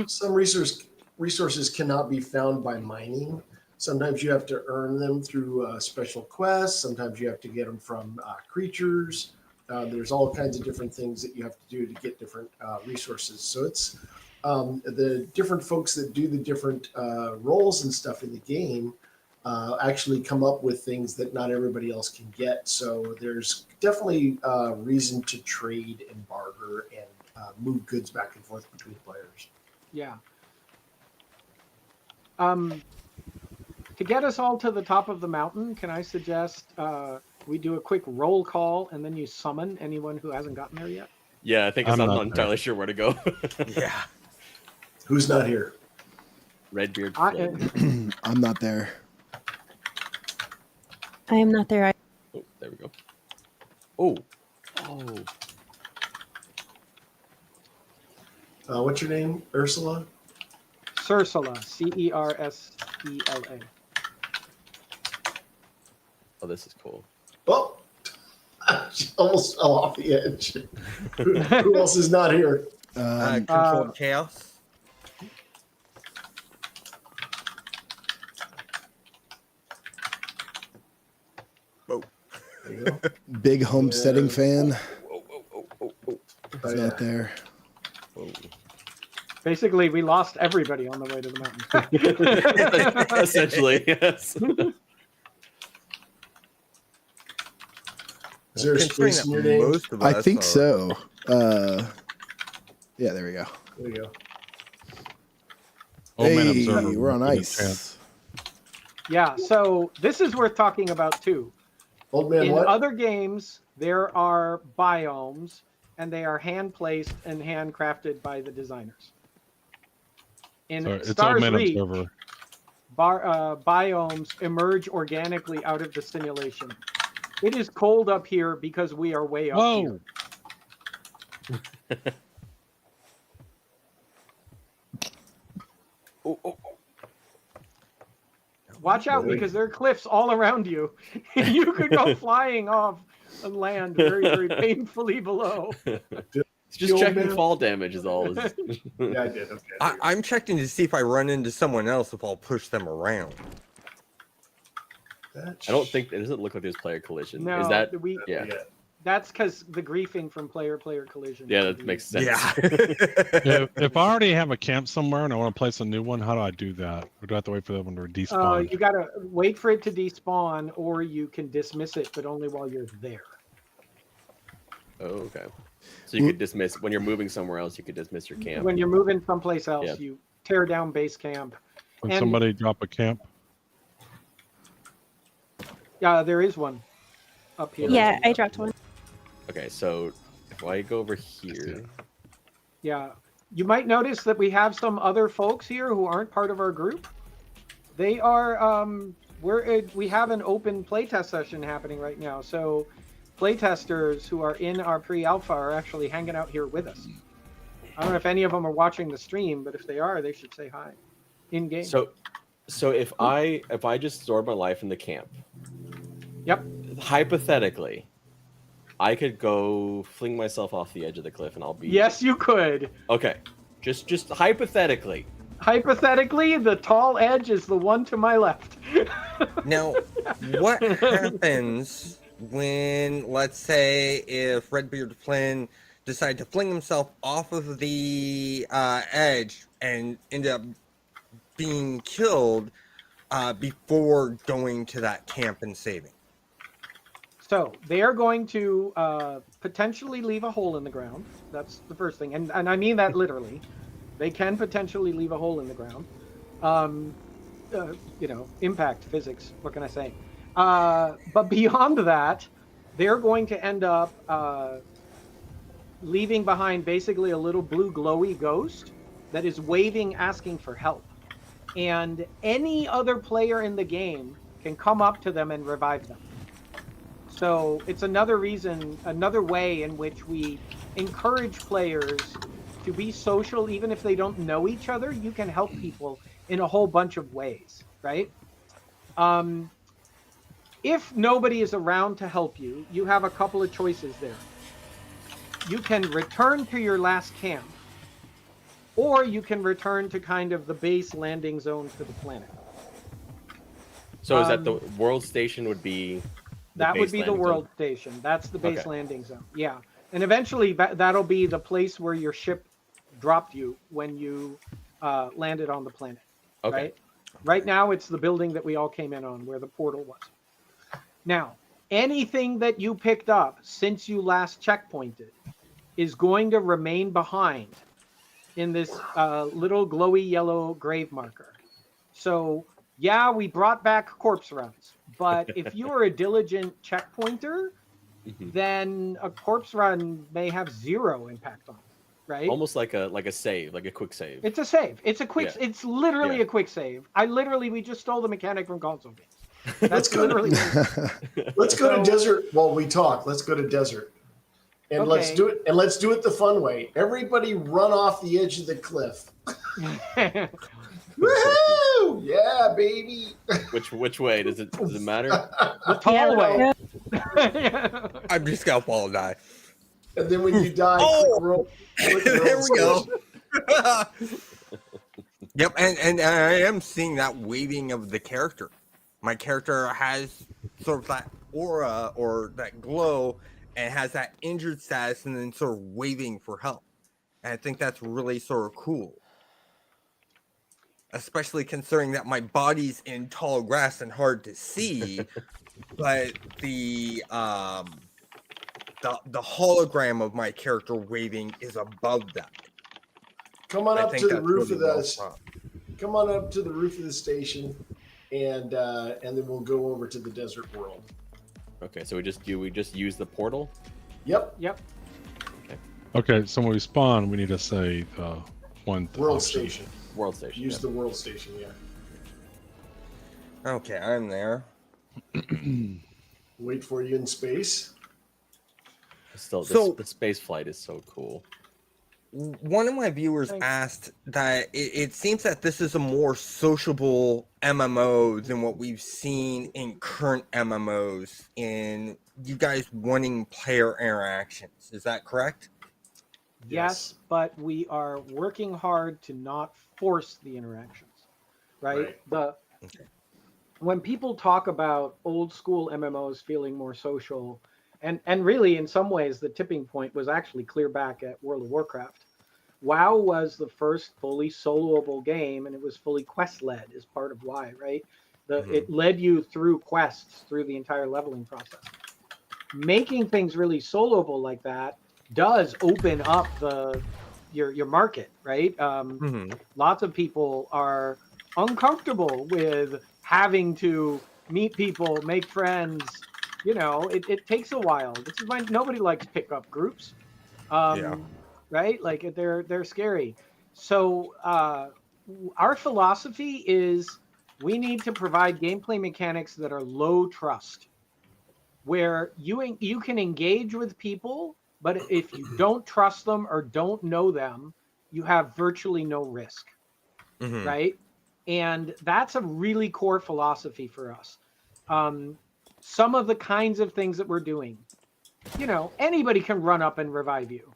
cannot be found by mining. Sometimes you have to earn them through special quests. Sometimes you have to get them from creatures. There's all kinds of different things that you have to do to get different resources. So it's the different folks that do the different roles and stuff in the game actually come up with things that not everybody else can get. So there's definitely reason to trade and barter and move goods back and forth between players. Yeah. To get us all to the top of the mountain, can I suggest we do a quick roll call and then you summon anyone who hasn't gotten there yet? Yeah, I think I'm not entirely sure where to go. Yeah. Who's not here? Redbeard. I'm not there. I am not there. Oh, there we go. Oh. What's your name? Ursula? Cersela, Cersela. Oh, this is cool. Oh, she almost fell off the edge. Who else is not here? Controlled Chaos. There you go. Big homesteading fan Oh, is yeah. out there. Basically, we lost everybody on the way to the mountain. Essentially, yes. Is there a Considering space in that your name? most of I us think are- so. Yeah, there we go. There you go. Old Man Hey, Observer, we're on give it a ice. chance. Yeah, so this is worth talking about too. Old man, In what? other games, there are biomes, and they are hand placed and handcrafted by the designers. In Sorry, it's Old Stars Man Reach, Observer. biomes emerge organically out of the simulation. It is cold up here because we are way up Whoa! here. Watch out Really? because there are cliffs all around you. You could go flying off and land very, very painfully below. It's just Old checking man. fall damage is all. Yeah, I did. Okay. I'm checking to see if I run into someone else if I'll push them around. I don't think it doesn't look like there's player collision. No, Is that? we. Yeah. That's because the griefing from player collision. Yeah, that makes sense. Yeah. If I already have a camp somewhere and I want to place a new one, how do I do that? Or do I have to wait for that one to despawn? You gotta wait for it to despawn, or you can dismiss it, but only while you're there. Oh, okay. So you could dismiss when you're moving somewhere else. You could dismiss your camp. When you're moving someplace else, Yeah. you tear down base camp. When and- somebody drop a camp? Yeah, there is one up here. Yeah, I dropped one. Okay, so if I go over here, Yeah. You might notice that we have some other folks here who aren't part of our group. They are we have an open playtest session happening right now. So playtesters who are in our pre-alpha are actually hanging out here with us. I don't know if any of them are watching the stream, but if they are, they should say hi in game. so if I just stored my life in the camp, Yep. hypothetically, I could go fling myself off the edge of the cliff and I'll be Yes, you could. Okay, just hypothetically. Hypothetically, the tall edge is the one to my left. Now, what happens when, let's say, if Redbeard Flynn decided to fling himself off of the edge and end up being killed before going to that camp and saving? So they are going to potentially leave a hole in the ground. That's the first thing, and I mean that literally. They can potentially leave a hole in the ground. Impact physics. What can I say? But beyond that, they're going to end up leaving behind basically a little blue glowy ghost that is waving, asking for help. And any other player in the game can come up to them and revive them. So it's another reason, another way in which we encourage players to be social, even if they don't know each other. You can help people in a whole bunch of ways, right? If nobody is around to help you, you have a couple of choices there. You can return to your last camp, or you can return to kind of the base landing zone for the planet. So is that the world station would be? That would be the landing world zone? station. That's the base Okay. landing zone. Yeah. And eventually that'll be the place where your ship dropped you when you landed on the planet. Okay. Right? Right now, it's the building that we all came in on where the portal was. Now, anything that you picked up since you last checkpointed is going to remain behind in this little glowy yellow grave marker. So, yeah, we brought back corpse runs. But if you are a diligent checkpointer, then a corpse run may have zero impact on it, right? Almost like a save, like a quick save. It's a save. It's a quick. Yeah. It's literally Yeah. a quick save. We just stole the mechanic from console games. Let's That's go. literally. Let's go to So- desert while we talk. Let's go to desert. And let's Okay. do it. And let's do it the fun way. Everybody run off the edge of the cliff. Woohoo! Yeah, baby. Which way does it matter? The tall way. I'm just gonna fall and die. And then when you die, Oh! click roll. Click roll There we go. switch. Yep, and I am seeing that waving of the character. My character has sort of that aura or that glow, and has that injured status, and then sort of waving for help. And I think that's really sort of cool, especially considering that my body's in tall grass and hard to see, but the hologram of my character waving is above that. Come on I up think to the that's roof really of well the. done. Come on up to the roof of the station, and then we'll go over to the desert world. Okay, so we just use the portal. Yep, Okay, so when we spawn, we need to say one world option. station. World station. Use yeah. the world station. Yeah. Okay, I'm there. Wait for you in space. Still, So- the space flight is so cool. One of my viewers Thanks. asked that it seems that this is a more sociable MMO than what we've seen in current MMOs, in you guys wanting player interactions. Is that correct? Yes, but we are working hard to not force the interactions, right? When people talk about old school MMOs feeling more social, and really in some ways the tipping point was actually clear back at World of Warcraft. WoW was the first fully soloable game, and it was fully quest led is part of why, right? It led you through quests through the entire leveling process. Making things really soloable like that does open up your market, right? Lots of people are uncomfortable with having to meet people, make friends. You know, it takes a while. This is why nobody likes pickup groups, right? Like they're scary. So our philosophy is we need to provide gameplay mechanics that are low trust, where you can engage with people, but if you don't trust them or don't know them, you have virtually no risk, right? And that's a really core philosophy for us. Some of the kinds of things that we're doing, you know, anybody can run up and revive you.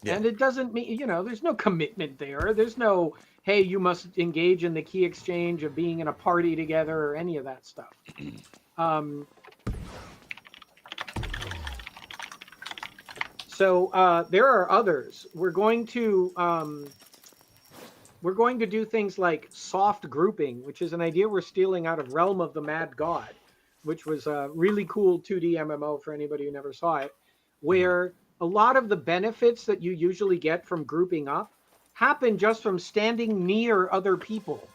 And it doesn't mean, you know, there's no commitment there. There's no, hey, you must engage in the key exchange of being in a party together or any of that stuff. So there are others. We're going to do things like soft grouping, which is an idea we're stealing out of Realm of the Mad God, which was a really cool 2D MMO for anybody who never saw it, where a lot of the benefits that you usually get from grouping up happen just from standing near other people.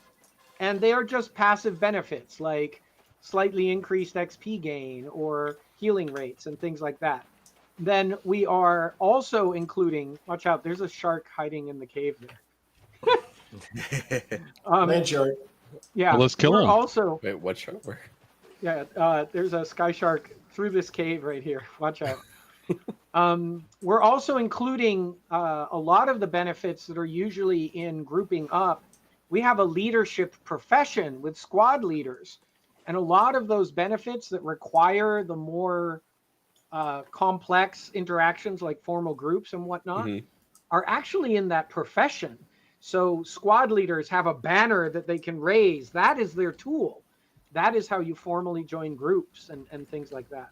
And they are just passive benefits like slightly increased XP gain or healing rates and things like that. Then we are also including, watch out, there's a shark hiding in the cave there. Land shark. Yeah. Well, let's kill we're him. Also, Wait, what shark? yeah, there's a sky shark through this cave right here. Watch out. We're also including a lot of the benefits that are usually in grouping up. We have a leadership profession with squad leaders, and a lot of those benefits that require the more complex interactions like formal groups and whatnot are actually in that profession. So squad leaders have a banner that they can raise. That is their tool. That is how you formally join groups and things like that.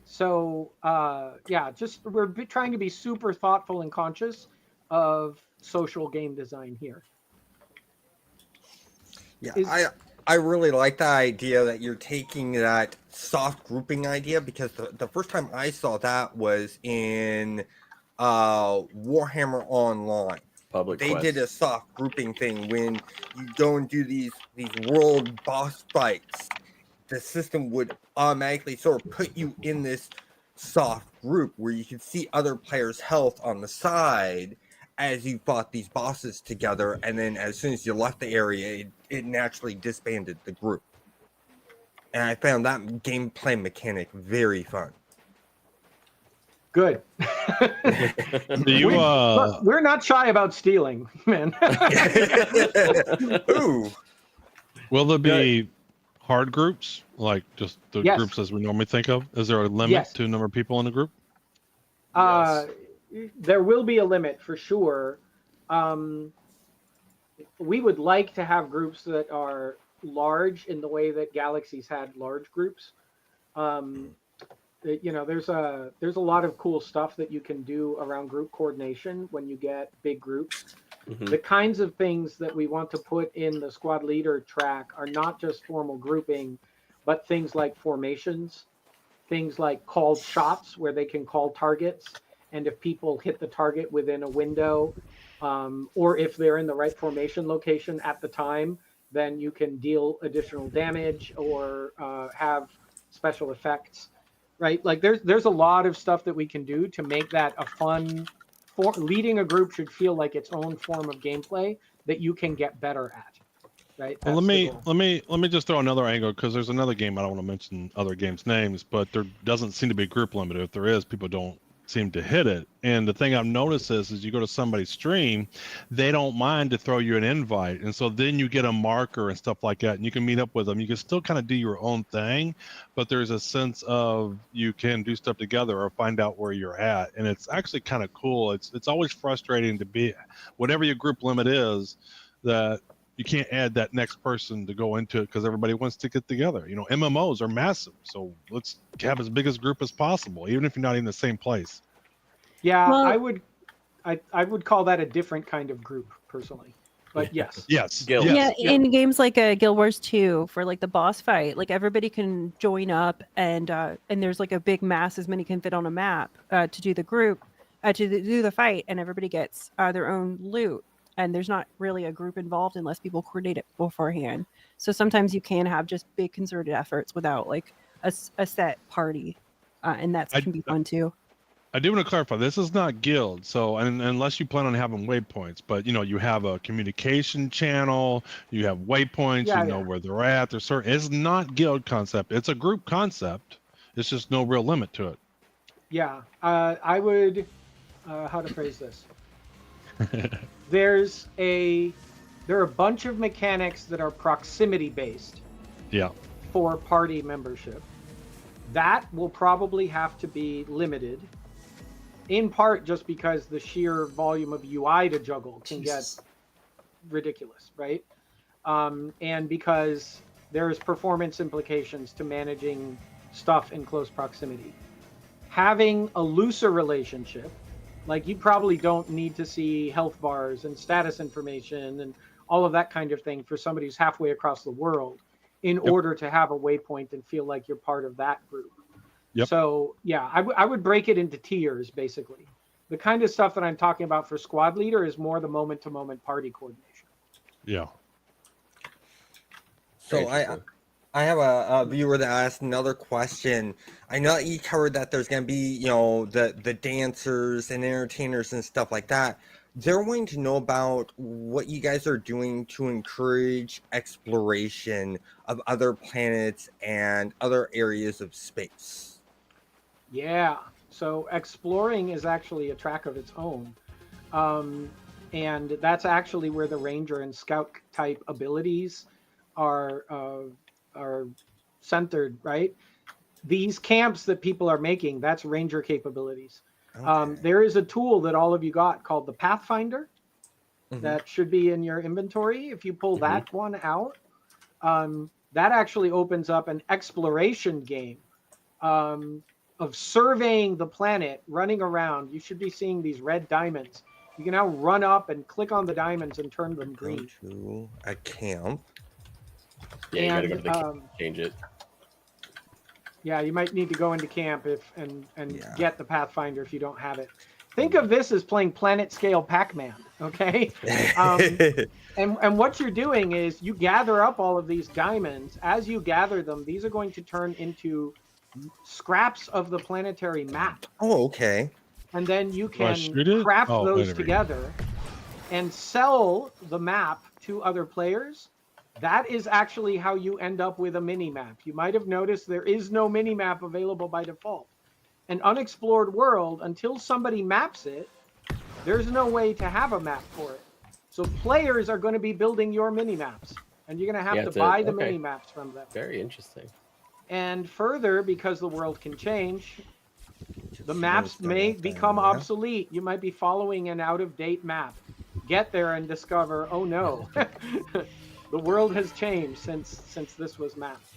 So yeah, just we're trying to be super thoughtful and conscious of social game design here. Yeah, I really like the idea that you're taking that soft grouping idea, because the first time I saw that was in Warhammer Online. They did a soft grouping thing when you go and do these world boss fights. The system would automatically sort of put you in this soft group where you could see other players' health on the side as you fought these bosses together, and then as soon as you left the area, it naturally disbanded the group. And I found that gameplay mechanic very fun. Good. Do you Look, we're not shy about stealing, man. Ooh. will there be hard groups, like just the Yes. groups as we normally think of? Is there a limit Yes. to the number of people in a group? There will be a limit for sure. We would like to have groups that are large in the way that Galaxy's had large groups. There's a lot of cool stuff that you can do around group coordination when you get big groups. Mhm. The kinds of things that we want to put in the squad leader track are not just formal grouping, but things like formations, things like called shots where they can call targets. And if people hit the target within a window, or if they're in the right formation location at the time, then you can deal additional damage or have special effects, right? Like there's a lot of stuff that we can do to make that a fun. Leading a group should feel like its own form of gameplay that you can get better at, right? Well, That's the goal. let me just throw another angle, because there's another game. I don't want to mention other games' names, but there doesn't seem to be a group limit. If there is, people don't seem to hit it. And the thing I've noticed is you go to somebody's stream, they don't mind to throw you an invite, and so then you get a marker and stuff like that, and you can meet up with them. You can still kind of do your own thing, but there's a sense of you can do stuff together or find out where you're at, and it's actually kind of cool. It's always frustrating to be, whatever your group limit is, that you can't add that next person to go into it because everybody wants to get together. You know, MMOs are massive, so let's have as big a group as possible, even if you're not in the same place. Yeah, Well- I would call that a different kind of group personally, but yes. Yes. Guild. Yes. Yeah, in games like Guild Wars 2 for like the boss fight, like everybody can join up and there's like a big mass as many can fit on a map to do the group do the fight, and everybody gets their own loot, and there's not really a group involved unless people coordinate it beforehand. So sometimes you can have just big concerted efforts without like a set party, and that can be fun too. I do want to clarify, this is not guild, so unless you plan on having waypoints, but you have a communication channel, you have waypoints, Yeah, you know yeah. where they're at. There's certain, it's not guild concept. It's a group concept. It's just no real limit to it. Yeah, I would. How to phrase this? There are a bunch of mechanics that are proximity based Yeah. for party membership. That will probably have to be limited, in part just because the sheer volume of UI to juggle can Jesus. get ridiculous, right? And because there's performance implications to managing stuff in close proximity. Having a looser relationship, like you probably don't need to see health bars and status information and all of that kind of thing for somebody who's halfway across the world in order to have a waypoint and feel like you're part of that group. Yep. So yeah, I would break it into tiers basically. The kind of stuff that I'm talking about for squad leader is more the moment-to-moment party coordination. Yeah. So Very I interesting. I have a viewer that asked another question. I know that you covered that there's going to be, the dancers and entertainers and stuff like that. They're wanting to know about what you guys are doing to encourage exploration of other planets and other areas of space. Yeah. So exploring is actually a track of its own. And that's actually where the ranger and scout type abilities are centered, right? These camps that people are making, that's ranger capabilities. Okay. There is a tool that all of you got called the Pathfinder Mhm. that should be in your inventory. If you pull that one out, that actually opens up an exploration game of surveying the planet, running around. You should be seeing these red diamonds. You can now run up and click on the diamonds and turn them Go green. to a camp. Yeah, you gotta go And, to the camp, change it. Yeah, you might need to go into camp and Yeah. get the Pathfinder if you don't have it. Think of this as playing planet scale Pac-Man, okay? And what you're doing is you gather up all of these diamonds. As you gather them, these are going to turn into scraps of the planetary map. Oh, okay. And then you Do I can shoot it? craft Oh, those wait a minute. together and sell the map to other players. That is actually how you end up with a mini map. You might have noticed there is no mini map available by default. An unexplored world, until somebody maps it, there's no way to have a map for it. So players are going to be building your mini maps, and you're going to have to buy the mini maps from them. Very interesting. And further, because the world can change, the Just maps noticed that may out there, become yeah. obsolete. You might be following an out-of-date map. Get there and discover, oh no, the world has changed since this was mapped.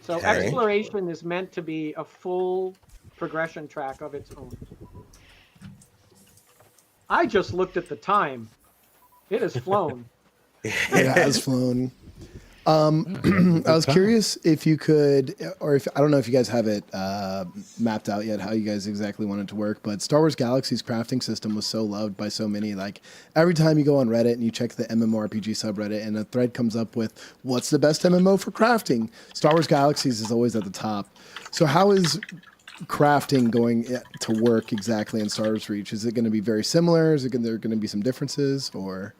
So Okay. exploration is meant to be a full progression track of its own. I just looked at the time. It has flown. It has flown. I was curious if you could, or if I don't know if you guys have it mapped out yet, how you guys exactly want it to work. But Star Wars Galaxy's crafting system was so loved by so many. Like every time you go on Reddit and you check the MMORPG subreddit, and a thread comes up with what's the best MMO for crafting, Star Wars Galaxies is always at the top. So how is crafting going to work exactly in Star Wars Reach? Is it going to be very similar? Is it there going to be some differences, or?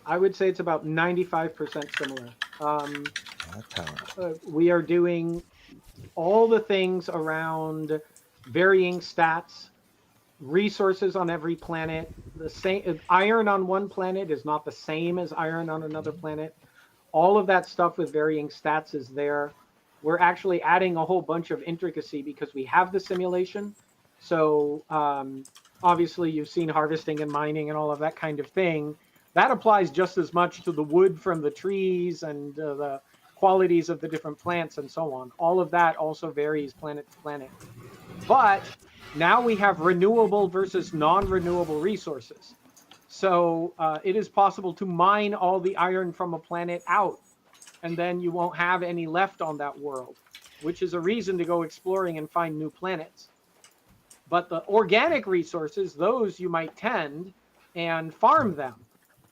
I would say it's about 95% similar. We are doing all the things around varying stats, resources on every planet. The same iron on one planet is not the same as iron on another planet. All of that stuff with varying stats is there. We're actually adding a whole bunch of intricacy because we have the simulation. So obviously you've seen harvesting and mining and all of that kind of thing. That applies just as much to the wood from the trees and the qualities of the different plants and so on. All of that also varies planet to planet. But now we have renewable versus non-renewable resources. So it is possible to mine all the iron from a planet out, and then you won't have any left on that world, which is a reason to go exploring and find new planets. But the organic resources, those you might tend and farm them.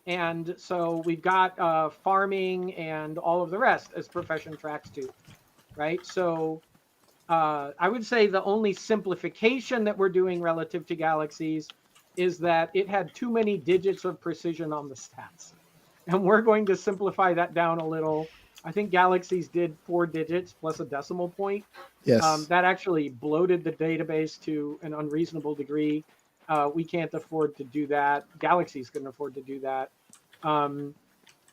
And so we've got farming and all of the rest as profession tracks do, right? So I would say the only simplification that we're doing relative to Galaxies is that it had too many digits of precision on the stats. And we're going to simplify that down a little. I think Galaxies did 4 digits plus a decimal point. Yes. That actually bloated the database to an unreasonable degree. We can't afford to do that. Galaxies couldn't afford to do that.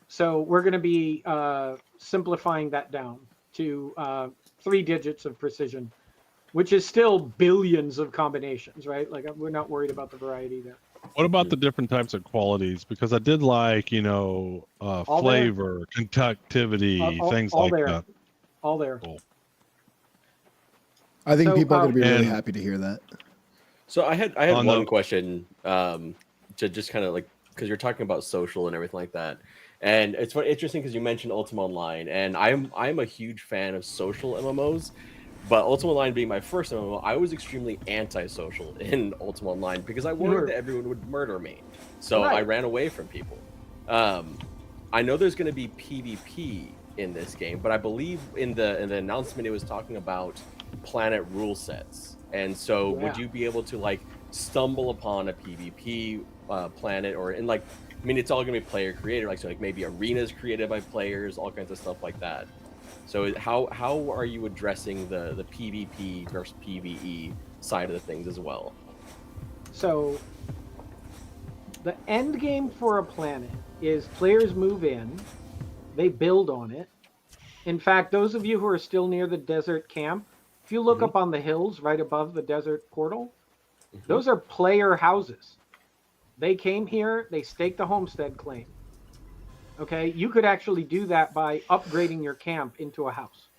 So we're going to be simplifying that down to 3 digits of precision, which is still billions of combinations, right? Like we're not worried about the variety there. What about the different types of qualities? Because I did like, flavor, conductivity, things all like there. that. All there. Cool. I think So, people are going to be really and- happy to hear that. So I had On one the- question to just kind of like, because you're talking about social and everything like that, and it's interesting because you mentioned Ultima Online, and I'm a huge fan of social MMOs, but Ultima Online being my first MMO, I was extremely antisocial in Ultima Online because I worried that everyone would murder me, so I Right. ran away from people. I know there's going to be PvP in this game, but I believe in the announcement it was talking about planet rule sets. And so would Yeah. you be able to like stumble upon a PvP planet, or in like, I mean, it's all gonna be player created, like, so like maybe arenas created by players, all kinds of stuff like that. So how are you addressing the PvP versus PvE side of the things as well? So the end game for a planet is players move in, they build on it. In fact, those of you who are still near the desert camp, if you look up on the hills right above the desert portal, those are player houses. They came here, they staked a homestead claim. Okay, you could actually do that by upgrading your camp into a house.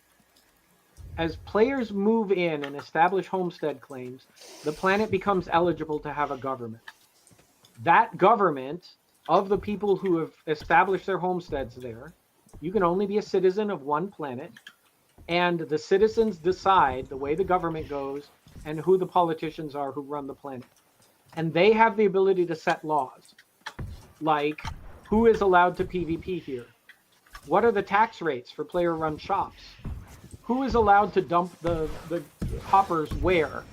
As players move in and establish homestead claims, the planet becomes eligible to have a government. That government of the people who have established their homesteads there, you can only be a citizen of one planet, and the citizens decide the way the government goes and who the politicians are who run the planet. And they have the ability to set laws, like who is allowed to PvP here? What are the tax rates for player-run shops? Who is allowed to dump the hoppers where?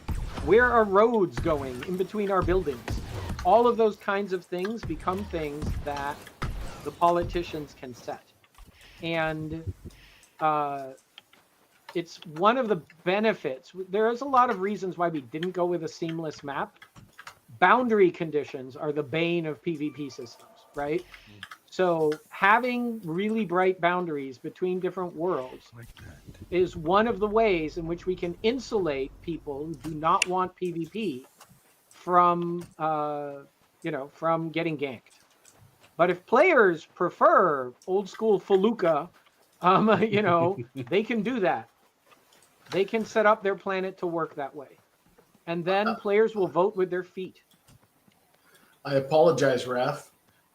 Where are roads going in between our buildings? All of those kinds of things become things that the politicians can set. And it's one of the benefits. There is a lot of reasons why we didn't go with a seamless map. Boundary conditions are the bane of PvP systems, right? So having really bright boundaries between different worlds is one of the ways in which we can insulate people who do not want PvP from, from getting ganked. But if players prefer old school Feluca, they can do that. They can set up their planet to work that way. And then players will vote with their feet. I apologize, Raph,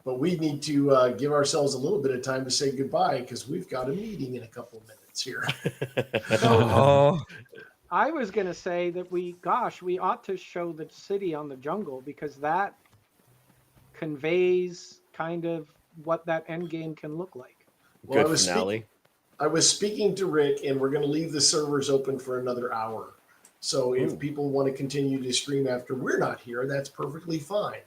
but we need to give ourselves a little bit of time to say goodbye because we've got a meeting in a couple of minutes here. Oh, I was going to say that we ought to show the city on the jungle because that conveys kind of what that end game can look like. Well, Good finale. I was speaking to Rick, and we're going to leave the servers open for another hour. So if people want to continue to stream after we're not here, that's perfectly fine.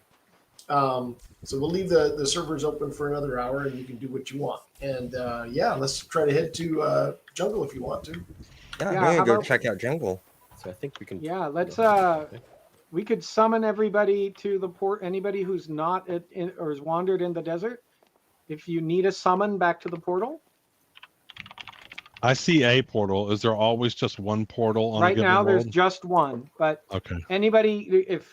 So we'll leave the servers open for another hour, and you can do what you want. And yeah, let's try to head to Jungle if you want to. yeah, Yeah, I'm how gonna go about- check out Jungle. So I think we can. Yeah, let's Okay. we could summon everybody to the port. Anybody who's not or has wandered in the desert, if you need a summon back to the portal. I see a portal. Is there always just one portal on a Right given now, there's world? just one. But Okay. anybody,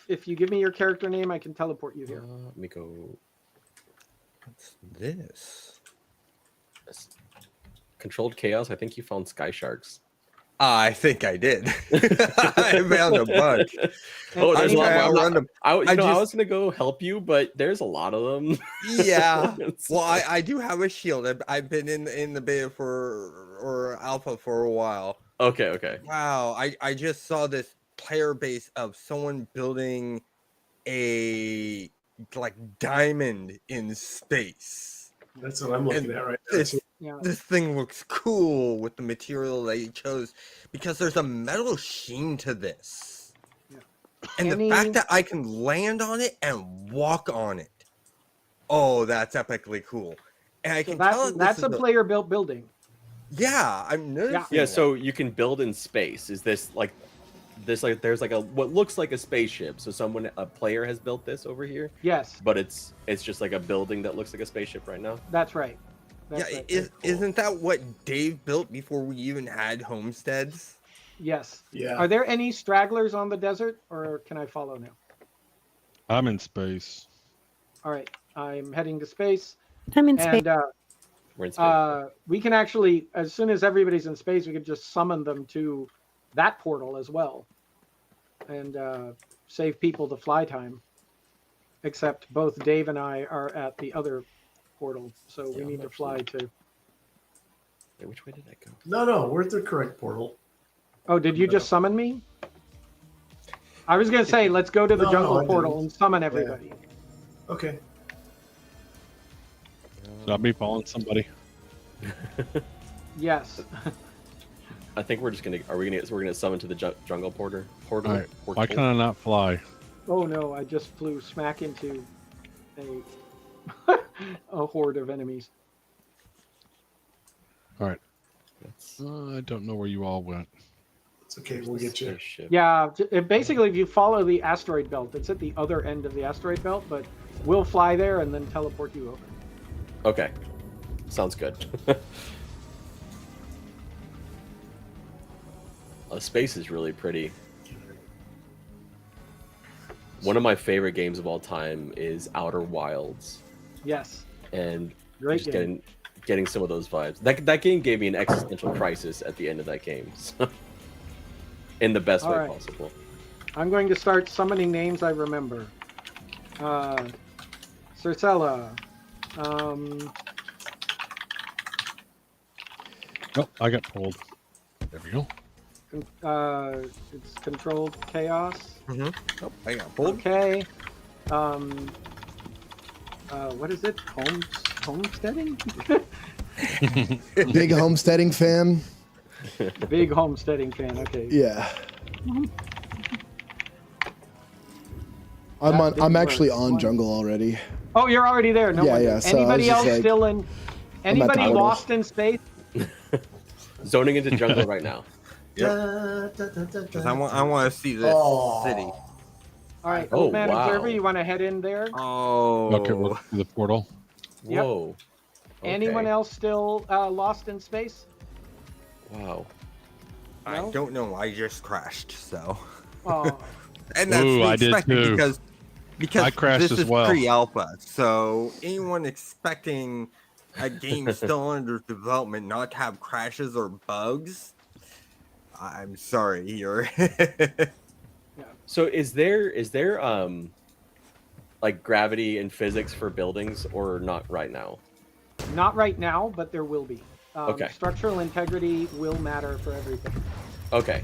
if you give me your character name, I can teleport you here. Let me go. What's this? Controlled chaos. I think you found sky sharks. I think I did. I found a bunch. Oh, there's a lot I more. run them. I I just- was gonna go help you, but there's a lot of them. Yeah. It's- Well, I do have a shield. I've been in the beta or alpha for a while. okay. Wow, I just saw this player base of someone building a like diamond in space. That's what I'm looking And at right now. This Yeah. this thing looks cool with the material they chose because there's a metal sheen to this. Yeah. And Any- the fact that I can land on it and walk on it. Oh, that's epically cool. And I So can tell that's a player built building. Yeah, I'm noticing. Yeah. that. So you can build in space. Is this like there's like a what looks like a spaceship? So a player has built this over here, Yes, but it's just like a building that looks like a spaceship right now. that's right. That's Yeah, right. isn't that what Dave built before we even had homesteads? Yes. Yeah. Are there any stragglers on the desert, or can I follow now? I'm in space. All right, I'm heading to space, I'm in space. and We're in space. we can actually, as soon as everybody's in space, we could just summon them to that portal as well, and save people the fly time. Except both Dave and I are at the other portal, so we Yeah, need to fly to. Wait, which way did I go? No, we're at the correct portal. Oh, did you just summon me? I was gonna say, let's go to the No, jungle I portal didn't. and summon everybody. Okay. Should I be following somebody? Yes. I think we're just gonna. We're gonna summon to the jungle portal. All right. Why Portal. can I not fly? Oh no, I just flew smack into a a horde of enemies. That's I don't know where you all went. It's okay. We'll get you. spaceship. Yeah, basically, if you follow the asteroid belt, it's at the other end of the asteroid belt, but we'll fly there and then teleport you over. Okay. Sounds good. Space is really pretty. One of my favorite games of all time is Outer Wilds, Yes, and great just game. getting some of those vibes. That game gave me an existential crisis at the end of that game, so, in the best All way right. possible. I'm going to start summoning names I remember. Circella. Oh, I got pulled. There we go. It's controlled chaos. Oh, I got pulled. Okay. What is it? Homesteading? Big homesteading fan. Big homesteading fan. Okay. Yeah. That didn't I'm actually work. on What? jungle already. Oh, you're already there. No Yeah, wonder. yeah, so I was Anybody just else like- still in? Anybody portal. lost in space? Zoning into jungle right now. Because I want to see this Oh. city. All right, Oh, Old Man wow. Observer, you want to head in there? Oh. Okay, we're through the portal. Yep. Whoa. Anyone Okay. else still lost in space? Wow. I No? don't know. I just crashed, so. Oh, And that's Ooh, to be I did expected too. because I crashed this as is well. pre-alpha. So anyone expecting a game still under development not to have crashes or bugs, I'm sorry. You're. So is there like gravity and physics for buildings or not right now? Not right now, but there will be. Okay. Structural integrity will matter for everything. Okay.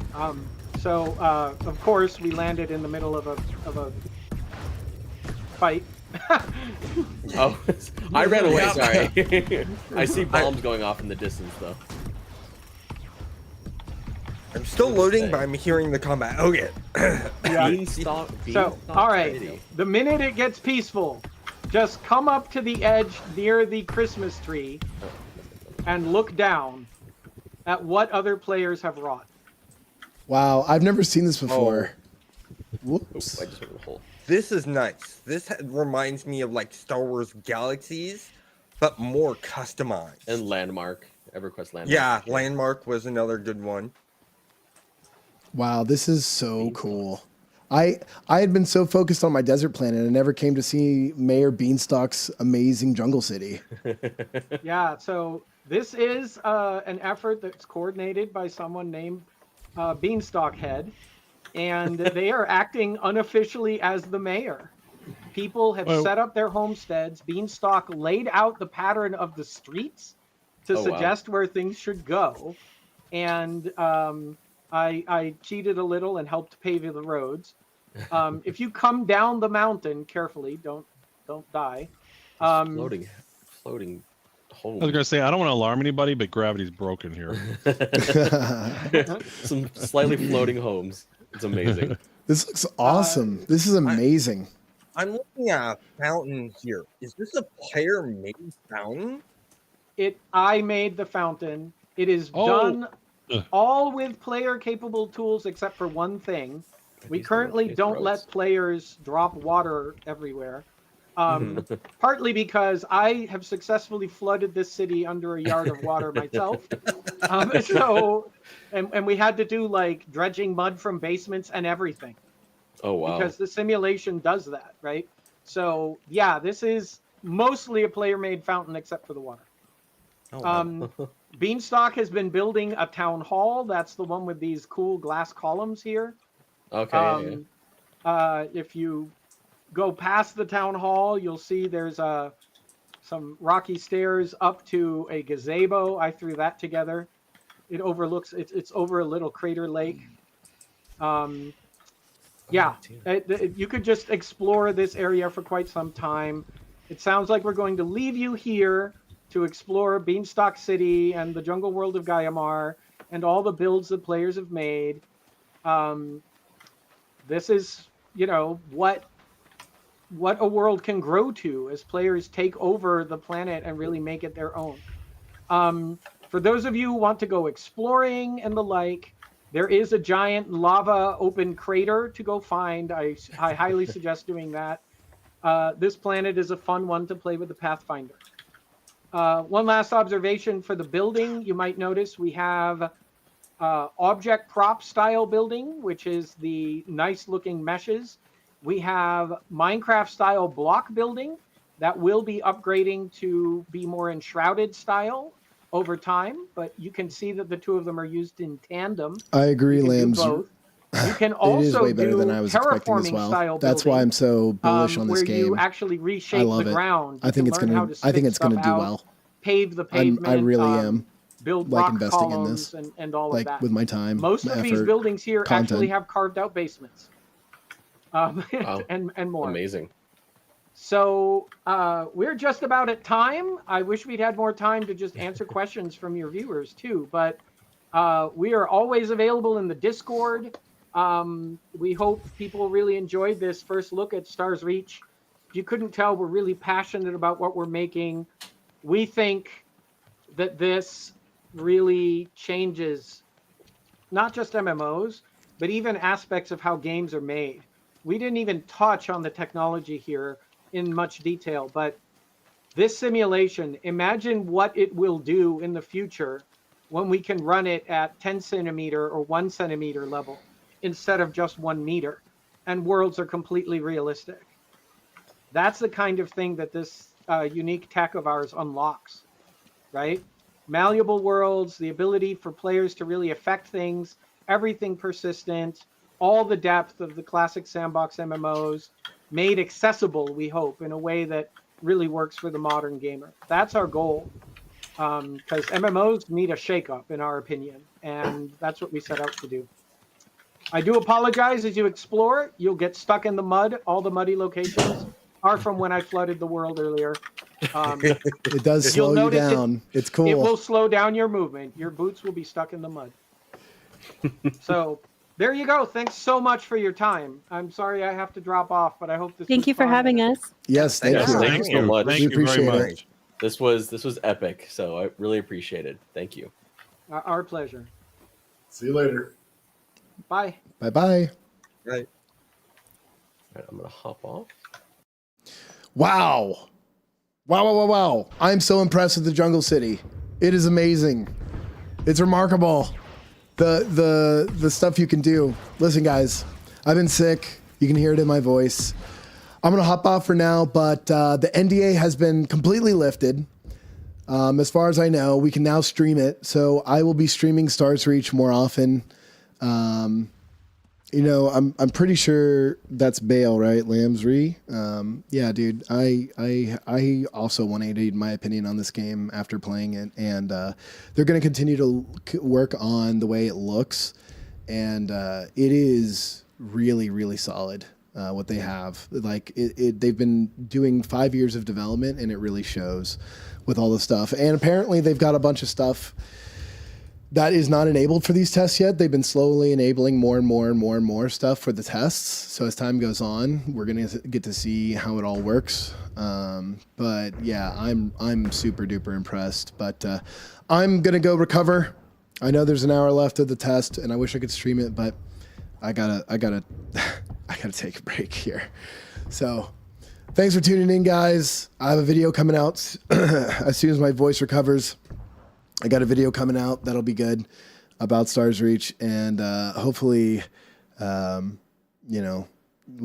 So of course we landed in the middle of a fight. Oh, I ran away. Sorry. I see bombs going off in the distance though. I'm still loading, but I'm hearing the combat. Okay. Beanstalk. So all right, City. the minute it gets peaceful, just come up to the edge near the Christmas tree and look down at what other players have wrought. Wow, I've never seen this before. Oops, Whoops. I just went in the hole. This is nice. This reminds me of like Star Wars Galaxies, but more customized. And Landmark. EverQuest Landmark. Yeah, Landmark was another good one. Wow, this is so cool. I had been so focused on my desert planet, I never came to see Mayor Beanstalk's amazing jungle city. Yeah, so this is an effort that's coordinated by someone named Beanstalk Head, and they are acting unofficially as the mayor. People have set up their homesteads. Beanstalk laid out the pattern of the streets to suggest where things should go, and I cheated a little and helped pave the roads. If you come down the mountain carefully, don't die. Floating I was home. gonna say I don't want to alarm anybody, but gravity's broken here. Some slightly floating homes. It's amazing. This looks awesome. This is amazing. I'm looking at a fountain here. Is this a player-made fountain? I made the fountain. It is Oh. done Ugh. all with player capable tools except for one thing. We These currently roads. don't let players drop water everywhere. Partly because I have successfully flooded this city under a yard of water myself. And we had to do like dredging mud from basements and everything. Oh wow. Because the simulation does that, right? So yeah, this is mostly a player-made fountain except for the water. Oh, wow. Beanstalk has been building a town hall. That's the one with these cool glass columns here. Okay. If you go past the town hall, you'll see there's some rocky stairs up to a gazebo. I threw that together. It overlooks. It's over a little crater lake. Yeah, you could just explore this area for quite some time. It sounds like we're going to leave you here to explore Beanstalk City and the jungle world of Gaiamar and all the builds that players have made. This is, what a world can grow to as players take over the planet and really make it their own. For those of you who want to go exploring and the like, there is a giant lava open crater to go find. I highly suggest doing that. This planet is a fun one to play with the Pathfinder. One last observation for the building. You might notice we have object prop style building, which is the nice looking meshes. We have Minecraft style block building that will be upgrading to be more enshrouded style over time, but you can see that the two of them are used in tandem. I agree, You can do Lambs. both. You can It is also way better do than I was expecting as terraforming well. style That's why building, I'm so bullish on this where game. you actually reshape love the it. ground. I think it's gonna. I think it's gonna do well. Pave the pavement. I really am Build like rock investing in columns this, and all like of that. with my time, Most of these effort, buildings here content. actually have carved out basements, Wow. and more. Amazing. So we're just about at time. I wish we'd had more time to just answer questions from your viewers too, but we are always available in the Discord. We hope people really enjoyed this first look at Stars Reach. If you couldn't tell, we're really passionate about what we're making. We think that this really changes not just MMOs, but even aspects of how games are made. We didn't even touch on the technology here in much detail, but this simulation, imagine what it will do in the future when we can run it at 10 centimeter or 1 centimeter level instead of just 1 meter, and worlds are completely realistic. That's the kind of thing that this unique tech of ours unlocks, right? Malleable worlds, the ability for players to really affect things everything persistent, all the depth of the classic sandbox MMOs made accessible, we hope, in a way that really works for the modern gamer. That's our goal. Because MMOs need a shakeup, in our opinion, and that's what we set out to do. I do apologize as you explore. You'll get stuck in the mud. All the muddy locations are from when I flooded the world earlier. It does You'll slow you notice down. It's cool. It will slow down your movement. Your boots will be stuck in the mud. So there you go. Thanks so much for your time. I'm sorry I have to drop off, but I hope this. Thank you for having us. Yes, thank Yes, you. thank you so much. Thank We you very appreciate much. it. This was epic, so I really appreciate it. Thank you. Our pleasure. See you later. Bye. Bye-bye. All right, I'm gonna hop off. Wow. Wow. I'm so impressed with the Jungle City. It is amazing. It's remarkable. The stuff you can do. Listen, guys, I've been sick. You can hear it in my voice. I'm going to hop off for now, but the NDA has been completely lifted. As far as I know, we can now stream it. So I will be streaming Stars Reach more often. I'm pretty sure that's Bale, right? Lambsry. Yeah, dude. I also 180'd my opinion on this game after playing it, and they're going to continue to work on the way it looks, and it is really, really solid. What they have, they've been doing 5 years of development, and it really shows with all the stuff. And apparently, they've got a bunch of stuff that is not enabled for these tests yet. They've been slowly enabling more and more stuff for the tests. So as time goes on, we're gonna get to see how it all works. But yeah, I'm super duper impressed. But I'm gonna go recover. I know there's an hour left of the test, and I wish I could stream it, but I gotta I gotta take a break here. So thanks for tuning in, guys. I have a video coming out as soon as my voice recovers. I got a video coming out that'll be good about Stars Reach, and hopefully, we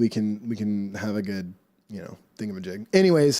can have a good, thingamajig. Anyways.